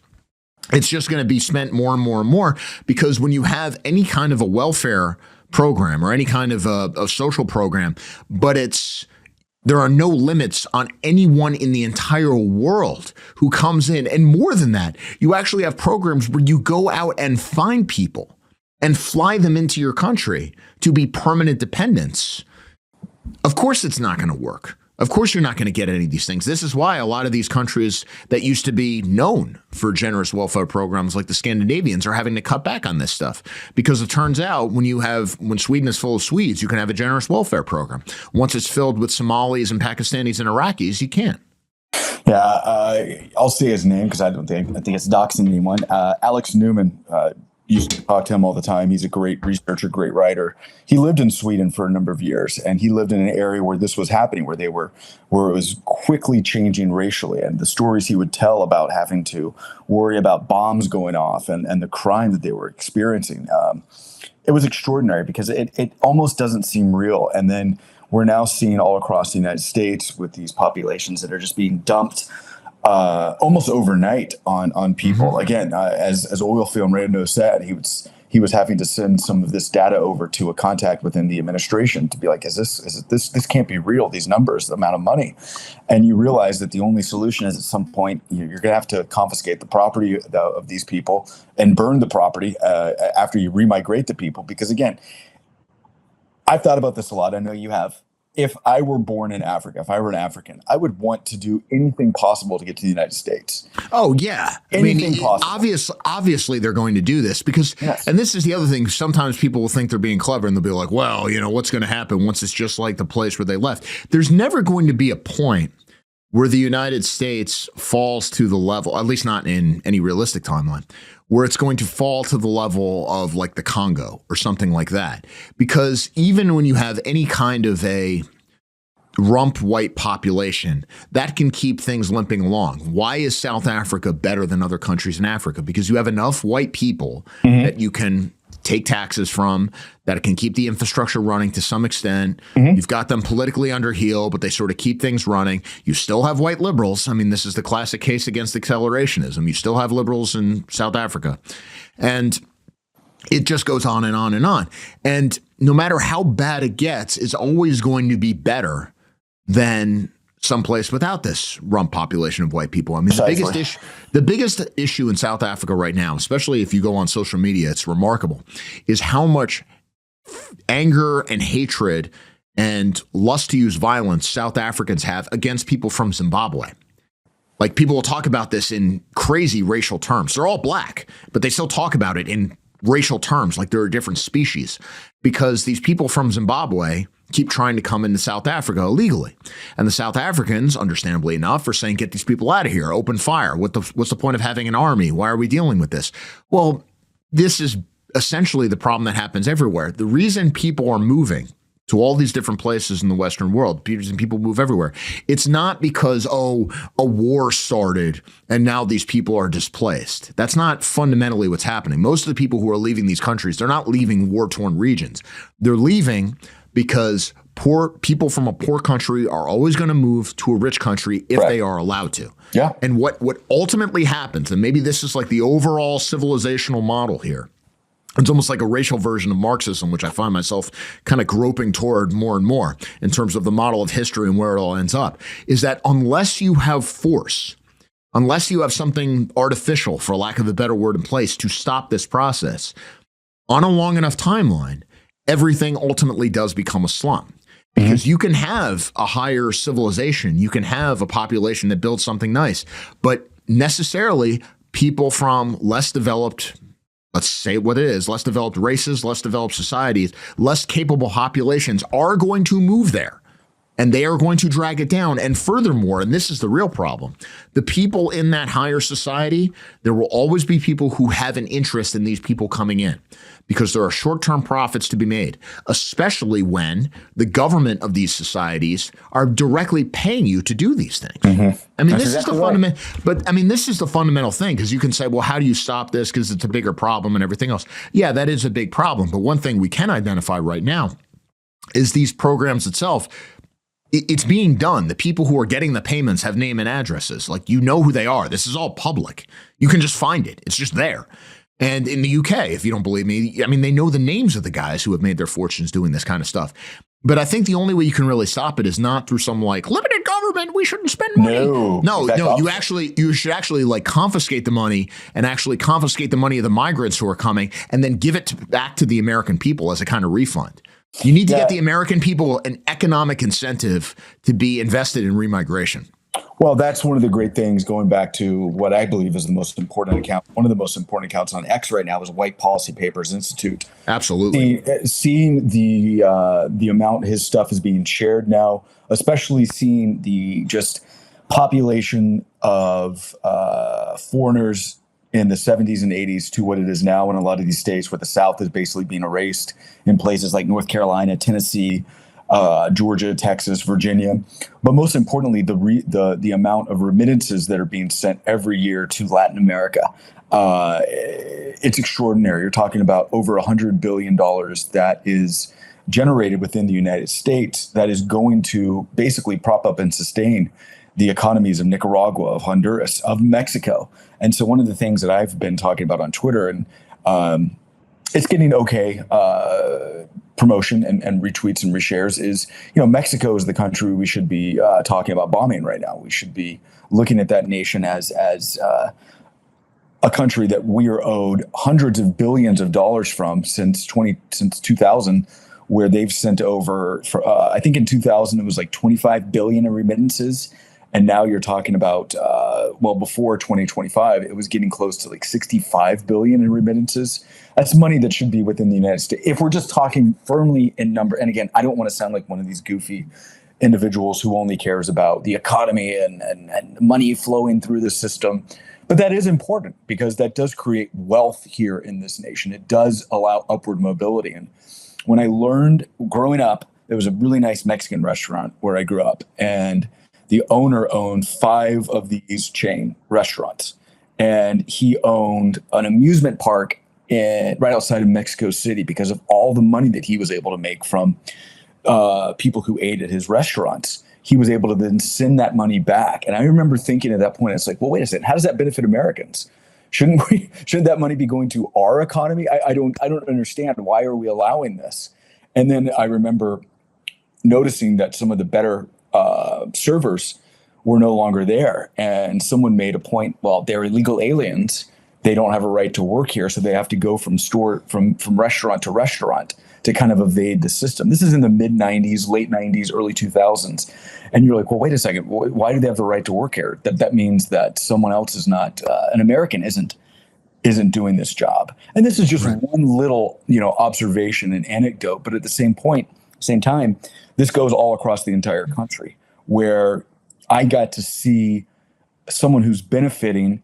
It's just going to be spent more and more and more because when you have any kind of a welfare program or any kind of a social program, but there are no limits on anyone in the entire world who comes in. And more than that, you actually have programs where you go out and find people and fly them into your country to be permanent dependents. Of course, it's not going to work. Of course, you're not going to get any of these things. This is why a lot of these countries that used to be known for generous welfare programs like the Scandinavians are having to cut back on this stuff because it turns out when Sweden is full of Swedes, you can have a generous welfare program. Once it's filled with Somalis and Pakistanis and Iraqis, you can't. Yeah, I'll say his name because I think it's doxing anyone. Alex Newman used to talk to him all the time. He's a great researcher, great writer. He lived in Sweden for a number of years, and he lived in an area where this was happening, where it was quickly changing racially. And the stories he would tell about having to worry about bombs going off and the crime that they were experiencing, it was extraordinary because it almost doesn't seem real. And then we're now seeing all across the United States with these populations that are just being dumped almost overnight on people. Again, as Oil Film Rando said, he was having to send some of this data over to a contact within the administration to be like, this can't be real, these numbers, the amount of money. And you realize that the only solution is at some point you're going to have to confiscate the property of these people and burn the property after you remigrate the people. Because again, I've thought about this a lot. I know you have. If I were born in Africa, if I were an African, I would want to do anything possible to get to the United States. Oh, yeah. Anything possible. Obviously, they're going to do this because, and this is the other thing, sometimes people will think they're being clever and they'll be like, well, what's going to happen once it's just like the place where they left? There's never going to be a point where the United States falls to the level, at least not in any realistic timeline, where it's going to fall to the level of like the Congo or something like that. Because even when you have any kind of a rump white population, that can keep things limping along. Why is South Africa better than other countries in Africa? Because you have enough white people that you can take taxes from, that it can keep the infrastructure running to some extent. You've got them politically under heel, but they sort of keep things running. You still have white liberals. I mean, this is the classic case against accelerationism. You still have liberals in South Africa. And it just goes on and on and on. And no matter how bad it gets, it's always going to be better than someplace without this rump population of white people. I mean, the biggest issue in South Africa right now, especially if you go on social media, it's remarkable, is how much anger and hatred and lust to use violence South Africans have against people from Zimbabwe. Like, people will talk about this in crazy racial terms. They're all black, but they still talk about it in racial terms, like they're a different species, because these people from Zimbabwe keep trying to come into South Africa illegally. And the South Africans, understandably enough, are saying, get these people out of here, open fire. What's the point of having an army? Why are we dealing with this? Well, this is essentially the problem that happens everywhere. The reason people are moving to all these different places in the Western world, people move everywhere, it's not because, a war started and now these people are displaced. That's not fundamentally what's happening. Most of the people who are leaving these countries, they're not leaving war-torn regions. They're leaving because poor people from a poor country are always going to move to a rich country if they are allowed to. Yeah. And what ultimately happens, and maybe this is like the overall civilizational model here, it's almost like a racial version of Marxism, which I find myself kind of groping toward more and more in terms of the model of history and where it all ends up, is that unless you have force, unless you have something artificial, for lack of a better word, in place to stop this process, on a long enough timeline, everything ultimately does become a slum. Because you can have a higher civilization, you can have a population that builds something nice, but necessarily people from less developed, let's say what it is, less developed races, less developed societies, less capable populations are going to move there. And they are going to drag it down. And furthermore, and this is the real problem, the people in that higher society, there will always be people who have an interest in these people coming in because there are short-term profits to be made, especially when the government of these societies are directly paying you to do these things. I mean, this is the fundamental, but I mean, this is the fundamental thing, because you can say, well, how do you stop this? Because it's a bigger problem and everything else. Yeah, that is a big problem. But one thing we can identify right now is these programs itself. It's being done. The people who are getting the payments have name and addresses. Like, you know who they are. This is all public. You can just find it. It's just there. And in the UK, if you don't believe me, I mean, they know the names of the guys who have made their fortunes doing this kind of stuff. But I think the only way you can really stop it is not through some like limited government. We shouldn't spend money. No. You should actually like confiscate the money and actually confiscate the money of the migrants who are coming and then give it back to the American people as a kind of refund. You need to get the American people an economic incentive to be invested in remigration. Well, that's one of the great things, going back to what I believe is the most important account. One of the most important accounts on X right now is White Policy Papers Institute. Absolutely. Seeing the amount his stuff is being shared now, especially seeing the just population of foreigners in the 70s and 80s to what it is now in a lot of these states, where the South is basically being erased in places like North Carolina, Tennessee, Georgia, Texas, Virginia. But most importantly, the amount of remittances that are being sent every year to Latin America. It's extraordinary. You're talking about over $100 billion that is generated within the United States that is going to basically prop up and sustain the economies of Nicaragua, of Honduras, of Mexico. And so one of the things that I've been talking about on Twitter, and it's getting okay promotion and retweets and reshares, is, Mexico is the country we should be talking about bombing right now. We should be looking at that nation as a country that we are owed hundreds of billions of dollars from since 2000, where they've sent over, I think in 2000, it was like 25 billion in remittances. And now you're talking about, before 2025, it was getting close to like 65 billion in remittances. That's money that should be within the United States. If we're just talking firmly in number, and again, I don't want to sound like one of these goofy individuals who only cares about the economy and money flowing through the system. But that is important because that does create wealth here in this nation. It does allow upward mobility. And when I learned growing up, there was a really nice Mexican restaurant where I grew up, and the owner owned 5 of these chain restaurants. And he owned an amusement park right outside of Mexico City because of all the money that he was able to make from people who ate at his restaurants. He was able to then send that money back. And I remember thinking at that point, it's like, well, wait a second, how does that benefit Americans? Shouldn't that money be going to our economy? I don't understand. Why are we allowing this? And then I remember noticing that some of the better servers were no longer there. And someone made a point, well, they're illegal aliens. They don't have a right to work here. So they have to go from restaurant to restaurant to kind of evade the system. This is in the mid 90s, late 90s, early 2000s. And you're like, well, wait a second. Why do they have the right to work here? That means that someone else is not, an American isn't doing this job. And this is just one little, observation and anecdote. But at the same time, this goes all across the entire country, where I got to see someone who's benefiting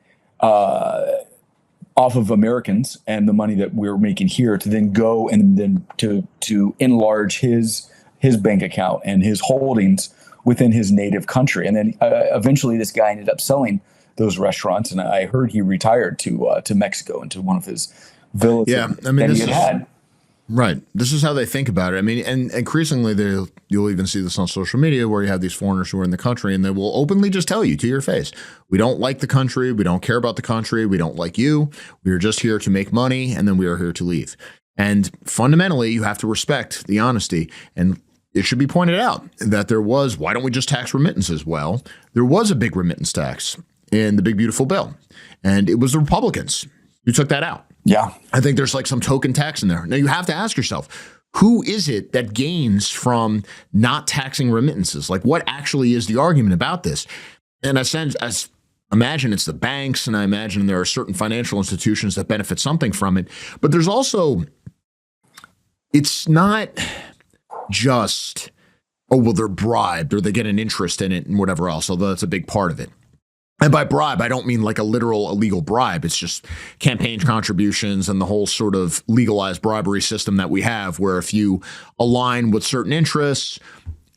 off of Americans and the money that we're making here to then go and then to enlarge his bank account and his holdings within his native country. And then eventually this guy ended up selling those restaurants, and I heard he retired to Mexico and to one of his villas that he had. Right. This is how they think about it. I mean, and increasingly you'll even see this on social media, where you have these foreigners who are in the country and they will openly just tell you to your face, we don't like the country. We don't care about the country. We don't like you. We are just here to make money, and then we are here to leave. And fundamentally, you have to respect the honesty. And it should be pointed out that why don't we just tax remittances? Well, there was a big remittance tax in the big, beautiful bill, and it was the Republicans who took that out. Yeah. I think there's like some token tax in there. Now you have to ask yourself, who is it that gains from not taxing remittances? Like, what actually is the argument about this? And I imagine it's the banks, and I imagine there are certain financial institutions that benefit something from it. But there's also, it's not just, they're bribed or they get an interest in it and whatever else, although that's a big part of it. And by bribe, I don't mean like a literal illegal bribe. It's just campaign contributions and the whole sort of legalized bribery system that we have, where if you align with certain interests,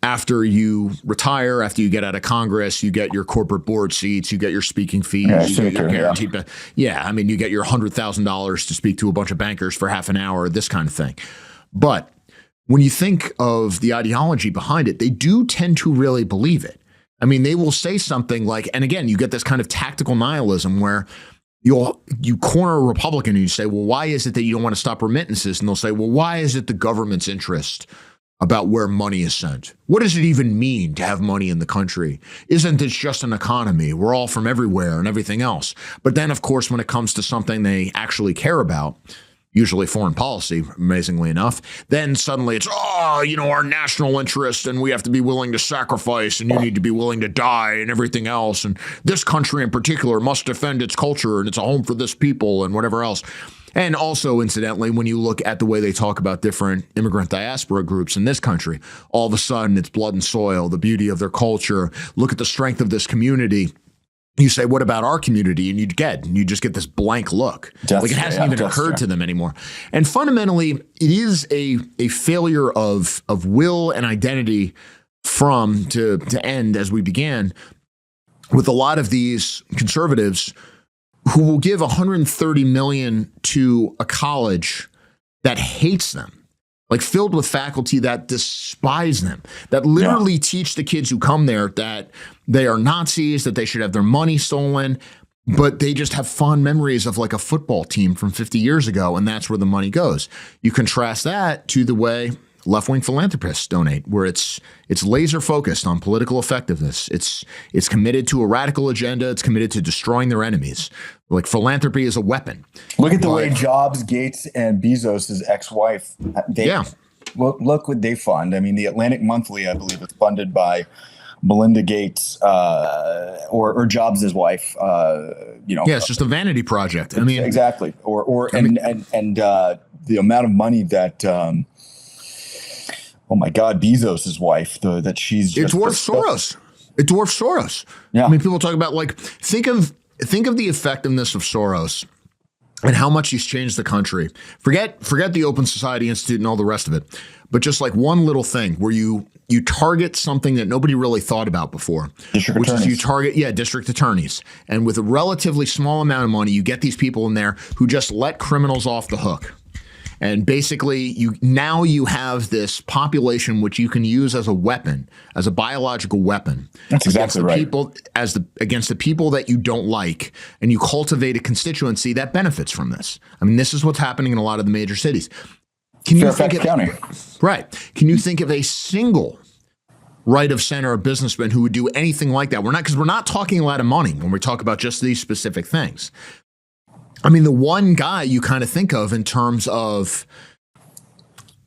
after you retire, after you get out of Congress, you get your corporate board seats, you get your speaking fees, you get your guaranteed. I mean, you get your $100,000 to speak to a bunch of bankers for half an hour, this kind of thing. But when you think of the ideology behind it, they do tend to really believe it. I mean, they will say something like, and again, you get this kind of tactical nihilism where you corner a Republican and you say, well, why is it that you don't want to stop remittances? And they'll say, well, why is it the government's interest about where money is sent? What does it even mean to have money in the country? Isn't this just an economy? We're all from everywhere and everything else. But then, of course, when it comes to something they actually care about, usually foreign policy, amazingly enough, then suddenly it's, our national interest, and we have to be willing to sacrifice, and you need to be willing to die and everything else. And this country in particular must defend its culture, and it's a home for this people and whatever else. And also, incidentally, when you look at the way they talk about different immigrant diaspora groups in this country, all of a sudden it's blood and soil, the beauty of their culture. Look at the strength of this community. you say, what about our community? And you just get this blank look. Like it hasn't even occurred to them anymore. And fundamentally, it is a failure of will and identity from to end as we began with a lot of these conservatives who will give $130 million to a college that hates them, like filled with faculty that despise them, that literally teach the kids who come there that they are Nazis, that they should have their money stolen, but they just have fond memories of like a football team from 50 years ago, and that's where the money goes. You contrast that to the way left-wing philanthropists donate, where it's laser focused on political effectiveness. It's committed to a radical agenda. It's committed to destroying their enemies. Like philanthropy is a weapon. Look at the way Jobs, Gates, and Bezos' ex-wife. Look what they fund. I mean, the Atlantic Monthly, I believe, is funded by Melinda Gates or Jobs' wife. It's just a vanity project. I mean, exactly. The amount of money that. Oh my God, Bezos' wife, that she's just... It dwarfs Soros. It dwarfs Soros. Yeah. I mean, people talk about like, think of the effectiveness of Soros and how much he's changed the country. Forget the Open Society Institute and all the rest of it, but just like one little thing where you target something that nobody really thought about before, which is you target, district attorneys. And with a relatively small amount of money, you get these people in there who just let criminals off the hook. And basically, you have this population which you can use as a weapon, as a biological weapon. That's exactly right. Against the people that you don't like, and you cultivate a constituency that benefits from this. I mean, this is what's happening in a lot of the major cities. Fairfax County. Right. Can you think of a single right of center or businessman who would do anything like that? We're not talking a lot of money when we talk about just these specific things. I mean, the one guy you kind of think of in terms of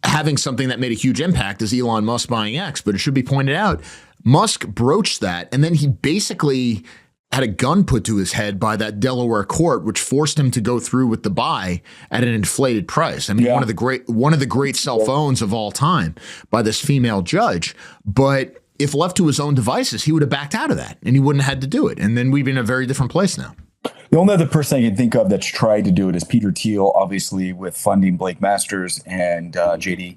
having something that made a huge impact is Elon Musk buying X. But it should be pointed out, Musk broached that, and then he basically had a gun put to his head by that Delaware court, which forced him to go through with the buy at an inflated price. I mean, one of the great cell phones of all time by this female judge. But if left to his own devices, he would have backed out of that, and he wouldn't have had to do it. And then we'd be in a very different place now. The only other person I can think of that's tried to do it is Peter Thiel, obviously with funding Blake Masters and JD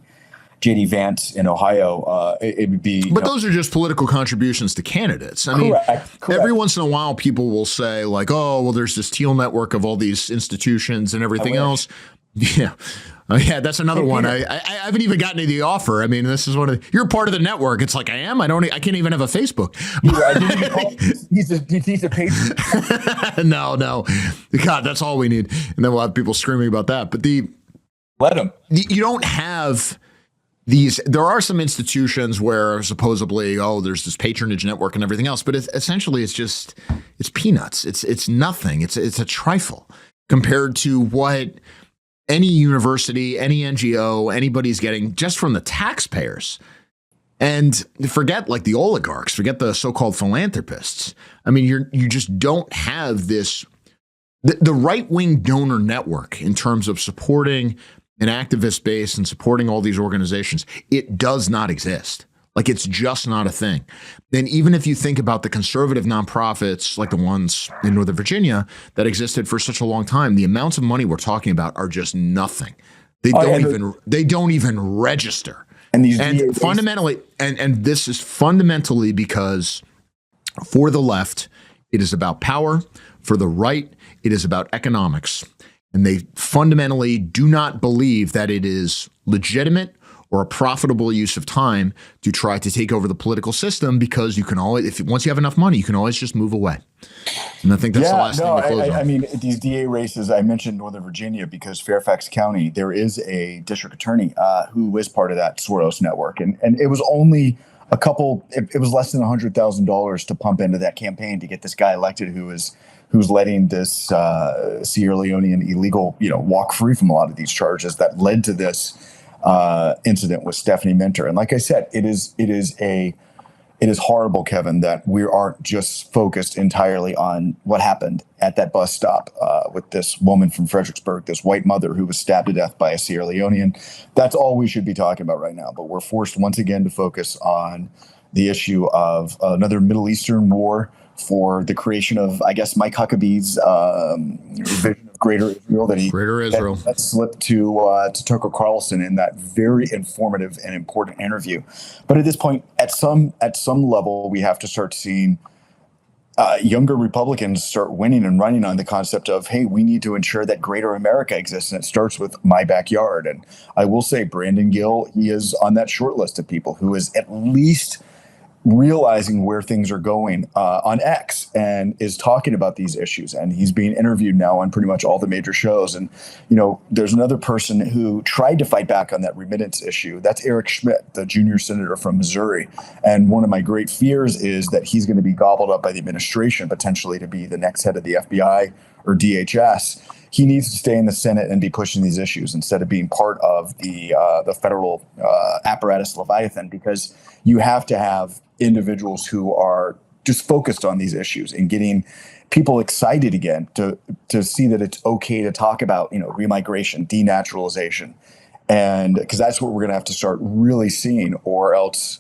Vance in Ohio. It would be. But those are just political contributions to candidates. I mean, every once in a while, people will say like, "Oh, well, there's this Thiel network of all these institutions and everything else." Yeah. That's another one. I haven't even gotten to the offer. I mean, this is you're part of the network. It's like I am. I can't even have a Facebook. He's a patron. No. God, that's all we need. And then we'll have people screaming about that. But let them. You don't have these. There are some institutions where supposedly, there's this patronage network and everything else. But essentially, it's peanuts. It's nothing. It's a trifle compared to what any university, any NGO, anybody's getting just from the taxpayers. And forget like the oligarchs, forget the so-called philanthropists. I mean, you just don't have this, the right-wing donor network in terms of supporting an activist base and supporting all these organizations. It does not exist. Like, it's just not a thing. And even if you think about the conservative nonprofits, like the ones in Northern Virginia that existed for such a long time, the amounts of money we're talking about are just nothing. They don't even register. And fundamentally, and this is fundamentally because for the left, it is about power. For the right, it is about economics. And they fundamentally do not believe that it is legitimate or a profitable use of time to try to take over the political system, because you can always, once you have enough money, you can always just move away. And I think that's the last thing to close on. I mean, these DA races, I mentioned Northern Virginia because Fairfax County, there is a district attorney who is part of that Soros network. And it was only it was less than $100,000 to pump into that campaign to get this guy elected who's letting this Sierra Leonean illegal, walk free from a lot of these charges that led to this incident with Stephanie Minter. And like I said, it is horrible, Kevin, that we aren't just focused entirely on what happened at that bus stop with this woman from Fredericksburg, this white mother who was stabbed to death by a Sierra Leonean. That's all we should be talking about right now. But we're forced once again to focus on the issue of another Middle Eastern war for the creation of, I guess, Mike Huckabee's vision of Greater Israel that slipped to Tucker Carlson in that very informative and important interview. But at this point, at some level, we have to start seeing younger Republicans start winning and running on the concept of, hey, we need to ensure that Greater America exists, and it starts with my backyard. And I will say, Brandon Gill, he is on that short list of people who is at least realizing where things are going on X and is talking about these issues. And he's being interviewed now on pretty much all the major shows. And, there's another person who tried to fight back on that remittance issue. That's Eric Schmidt, the junior senator from Missouri. And one of my great fears is that he's going to be gobbled up by the administration, potentially to be the next head of the FBI or DHS. He needs to stay in the Senate and be pushing these issues instead of being part of the federal apparatus Leviathan, because you have to have individuals who are just focused on these issues and getting people excited again to see that it's okay to talk about, remigration, denaturalization. And because that's what we're going to have to start really seeing, or else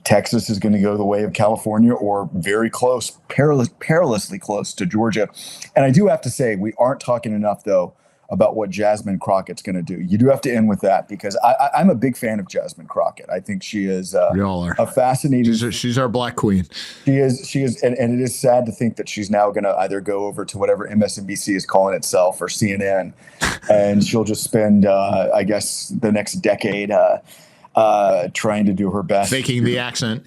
Texas is going to go the way of California, or very close, perilously close to Georgia. And I do have to say, we aren't talking enough, though, about what Jasmine Crockett's going to do. You do have to end with that, because I'm a big fan of Jasmine Crockett. I think she is a fascinating. She's our black queen. She is, and it is sad to think that she's now going to either go over to whatever MSNBC is calling itself, or CNN, and she'll just spend, I guess, the next decade trying to do her best, faking the accent,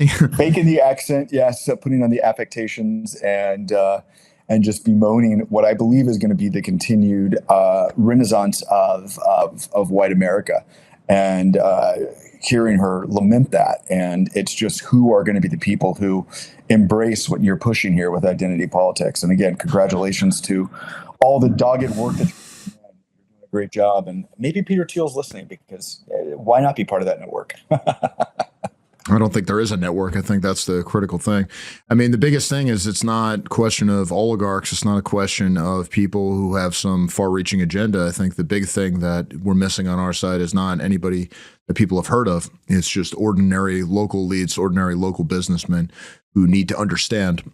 yes, putting on the affectations, and just bemoaning what I believe is going to be the continued renaissance of white America, and hearing her lament that. And it's just, who are going to be the people who embrace what you're pushing here with identity politics. And again, congratulations to all the dogged work that you're doing. You're doing a great job. And maybe Peter Thiel's listening, because why not be part of that network? I don't think there is a network. I think that's the critical thing. I mean, the biggest thing is, it's not a question of oligarchs. It's not a question of people who have some far-reaching agenda. I think the big thing that we're missing on our side is not anybody that people have heard of. It's just ordinary local leads, ordinary local businessmen who need to understand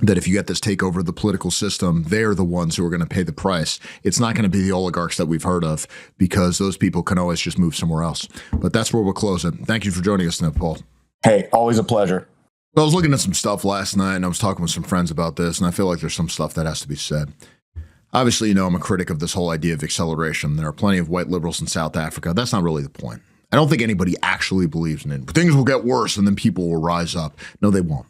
that if you get this takeover of the political system, they're the ones who are going to pay the price. It's not going to be the oligarchs that we've heard of, because those people can always just move somewhere else. But that's where we'll close it. Thank you for joining us tonight, Paul. Hey, always a pleasure. I was looking at some stuff last night, and I was talking with some friends about this, and I feel like there's some stuff that has to be said. Obviously, I'm a critic of this whole idea of acceleration. There are plenty of white liberals in South Africa. That's not really the point. I don't think anybody actually believes in it. Things will get worse, and then people will rise up. No, they won't.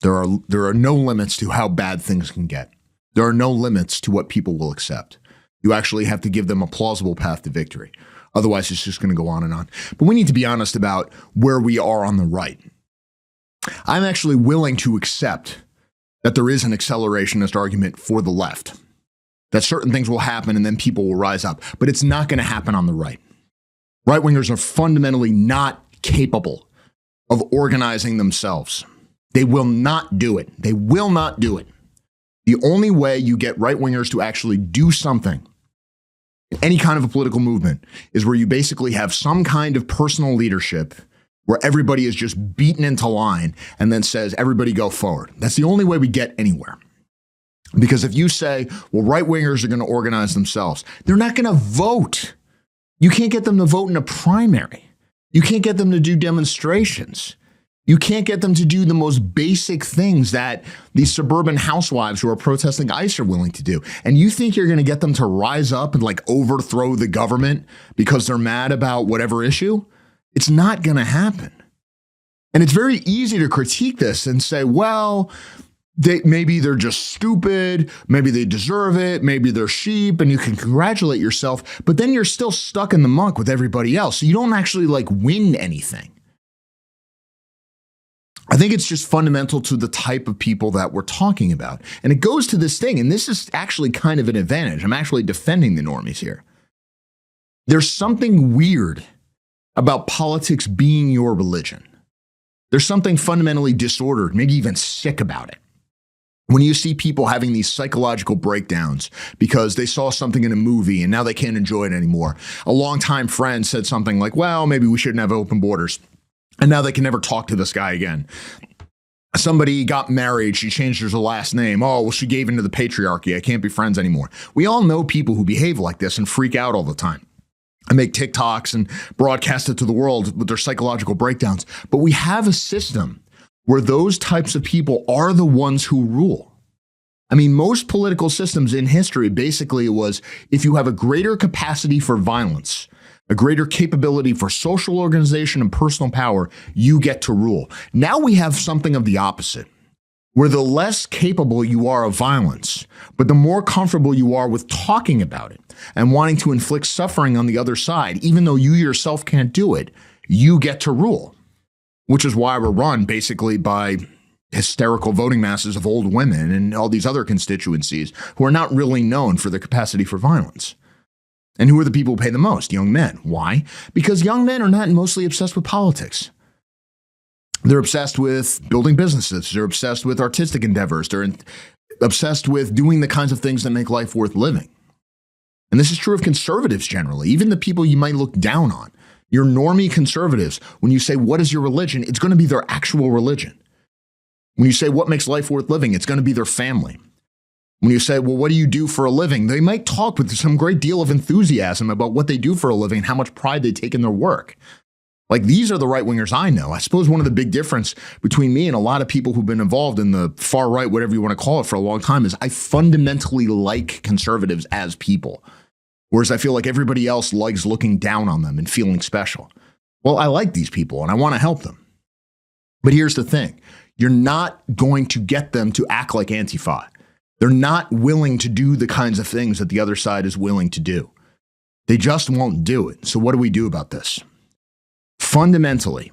There are no limits to how bad things can get. There are no limits to what people will accept. You actually have to give them a plausible path to victory. Otherwise, it's just going to go on and on. But we need to be honest about where we are on the right. I'm actually willing to accept that there is an accelerationist argument for the left, that certain things will happen and then people will rise up. But it's not going to happen on the right. Right-wingers are fundamentally not capable of organizing themselves. They will not do it. They will not do it. The only way you get right-wingers to actually do something, any kind of a political movement, is where you basically have some kind of personal leadership where everybody is just beaten into line and then says, everybody go forward. That's the only way we get anywhere. Because if you say, well, right-wingers are going to organize themselves, they're not going to vote. You can't get them to vote in a primary. You can't get them to do demonstrations. You can't get them to do the most basic things that these suburban housewives who are protesting ICE are willing to do. And you think you're going to get them to rise up and overthrow the government because they're mad about whatever issue? It's not going to happen. And it's very easy to critique this and say, well, maybe they're just stupid. Maybe they deserve it. Maybe they're sheep, and you can congratulate yourself. But then you're still stuck in the muck with everybody else. So you don't actually win anything. I think it's just fundamental to the type of people that we're talking about. And it goes to this thing, and this is actually kind of an advantage. I'm actually defending the normies here. There's something weird about politics being your religion. There's something fundamentally disordered, maybe even sick about it. When you see people having these psychological breakdowns because they saw something in a movie and now they can't enjoy it anymore. A longtime friend said something like, well, maybe we shouldn't have open borders. And now they can never talk to this guy again. Somebody got married, she changed her last name. Oh, well, she gave into the patriarchy. I can't be friends anymore. We all know people who behave like this and freak out all the time. I make TikToks and broadcast it to the world with their psychological breakdowns. But we have a system where those types of people are the ones who rule. I mean, most political systems in history basically was if you have a greater capacity for violence, a greater capability for social organization and personal power, you get to rule. Now we have something of the opposite, where the less capable you are of violence, but the more comfortable you are with talking about it and wanting to inflict suffering on the other side, even though you yourself can't do it, you get to rule, which is why we're run basically by hysterical voting masses of old women and all these other constituencies who are not really known for their capacity for violence. And who are the people who pay the most? Young men. Why? Because young men are not mostly obsessed with politics. They're obsessed with building businesses. They're obsessed with artistic endeavors. They're obsessed with doing the kinds of things that make life worth living. And this is true of conservatives generally, even the people you might look down on. Your normie conservatives, when you say, what is your religion? It's going to be their actual religion. When you say, what makes life worth living? It's going to be their family. When you say, well, what do you do for a living? They might talk with some great deal of enthusiasm about what they do for a living and how much pride they take in their work. Like, these are the right-wingers I know. I suppose one of the big difference between me and a lot of people who've been involved in the far right, whatever you want to call it, for a long time is I fundamentally like conservatives as people, whereas I feel like everybody else likes looking down on them and feeling special. Well, I like these people and I want to help them. But here's the thing. You're not going to get them to act like Antifa. They're not willing to do the kinds of things that the other side is willing to do. They just won't do it. So what do we do about this? Fundamentally,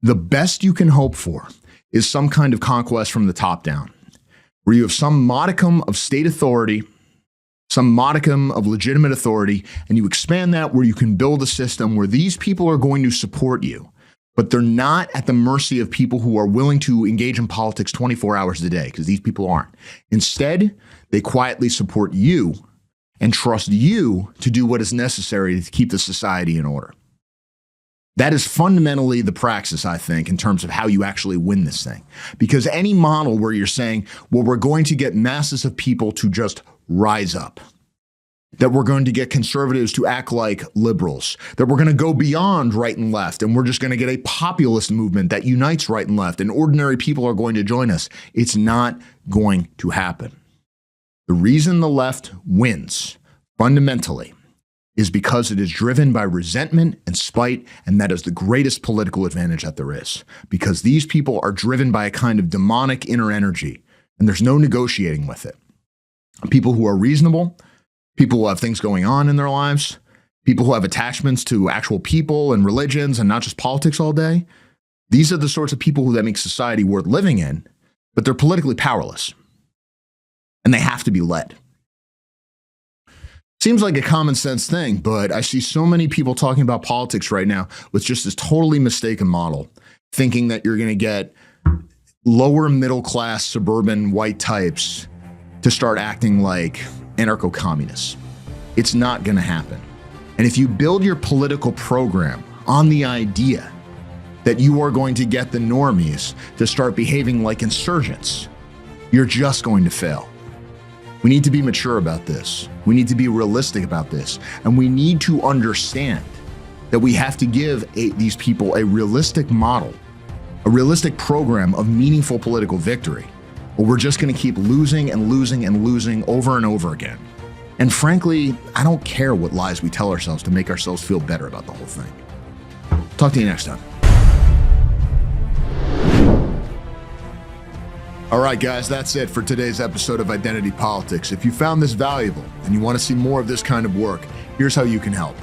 the best you can hope for is some kind of conquest from the top down, where you have some modicum of state authority, some modicum of legitimate authority, and you expand that where you can build a system where these people are going to support you, but they're not at the mercy of people who are willing to engage in politics 24 hours a day, because these people aren't. Instead, they quietly support you and trust you to do what is necessary to keep the society in order. That is fundamentally the praxis, I think, in terms of how you actually win this thing. Because any model where you're saying, well, we're going to get masses of people to just rise up, that we're going to get conservatives to act like liberals, that we're going to go beyond right and left, and we're just going to get a populist movement that unites right and left, and ordinary people are going to join us. It's not going to happen. The reason the left wins, fundamentally, is because it is driven by resentment and spite, and that is the greatest political advantage that there is. Because these people are driven by a kind of demonic inner energy, and there's no negotiating with it. People who are reasonable, people who have things going on in their lives, people who have attachments to actual people and religions and not just politics all day, these are the sorts of people who that make society worth living in, but they're politically powerless. And they have to be led. Seems like a common sense thing, but I see so many people talking about politics right now with just this totally mistaken model, thinking that you're going to get lower middle class suburban white types to start acting like anarcho-communists. It's not going to happen. And if you build your political program on the idea that you are going to get the normies to start behaving like insurgents, you're just going to fail. We need to be mature about this. We need to be realistic about this. And we need to understand that we have to give these people a realistic model, a realistic program of meaningful political victory, or we're just going to keep losing and losing and losing over and over again. And frankly, I don't care what lies we tell ourselves to make ourselves feel better about the whole thing. Talk to you next time. All right, guys, that's it for today's episode of Identity Politics. If you found this valuable and you want to see more of this kind of work, here's how you can help.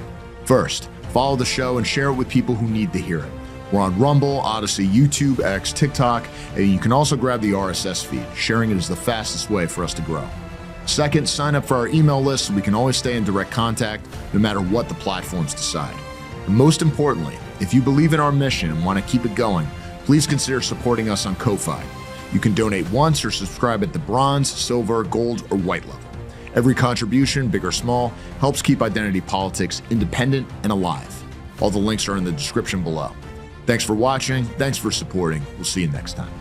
First, follow the show and share it with people who need to hear it. We're on Rumble, Odyssey, YouTube, X, TikTok, and you can also grab the RSS feed. Sharing it is the fastest way for us to grow. Second, sign up for our email list so we can always stay in direct contact no matter what the platforms decide. And most importantly, if you believe in our mission and want to keep it going, please consider supporting us on Ko-Fi. You can donate once or subscribe at the bronze, silver, gold, or white level. Every contribution, big or small, helps keep Identity Politics independent and alive. All the links are in the description below. Thanks for watching. Thanks for supporting. We'll see you next time.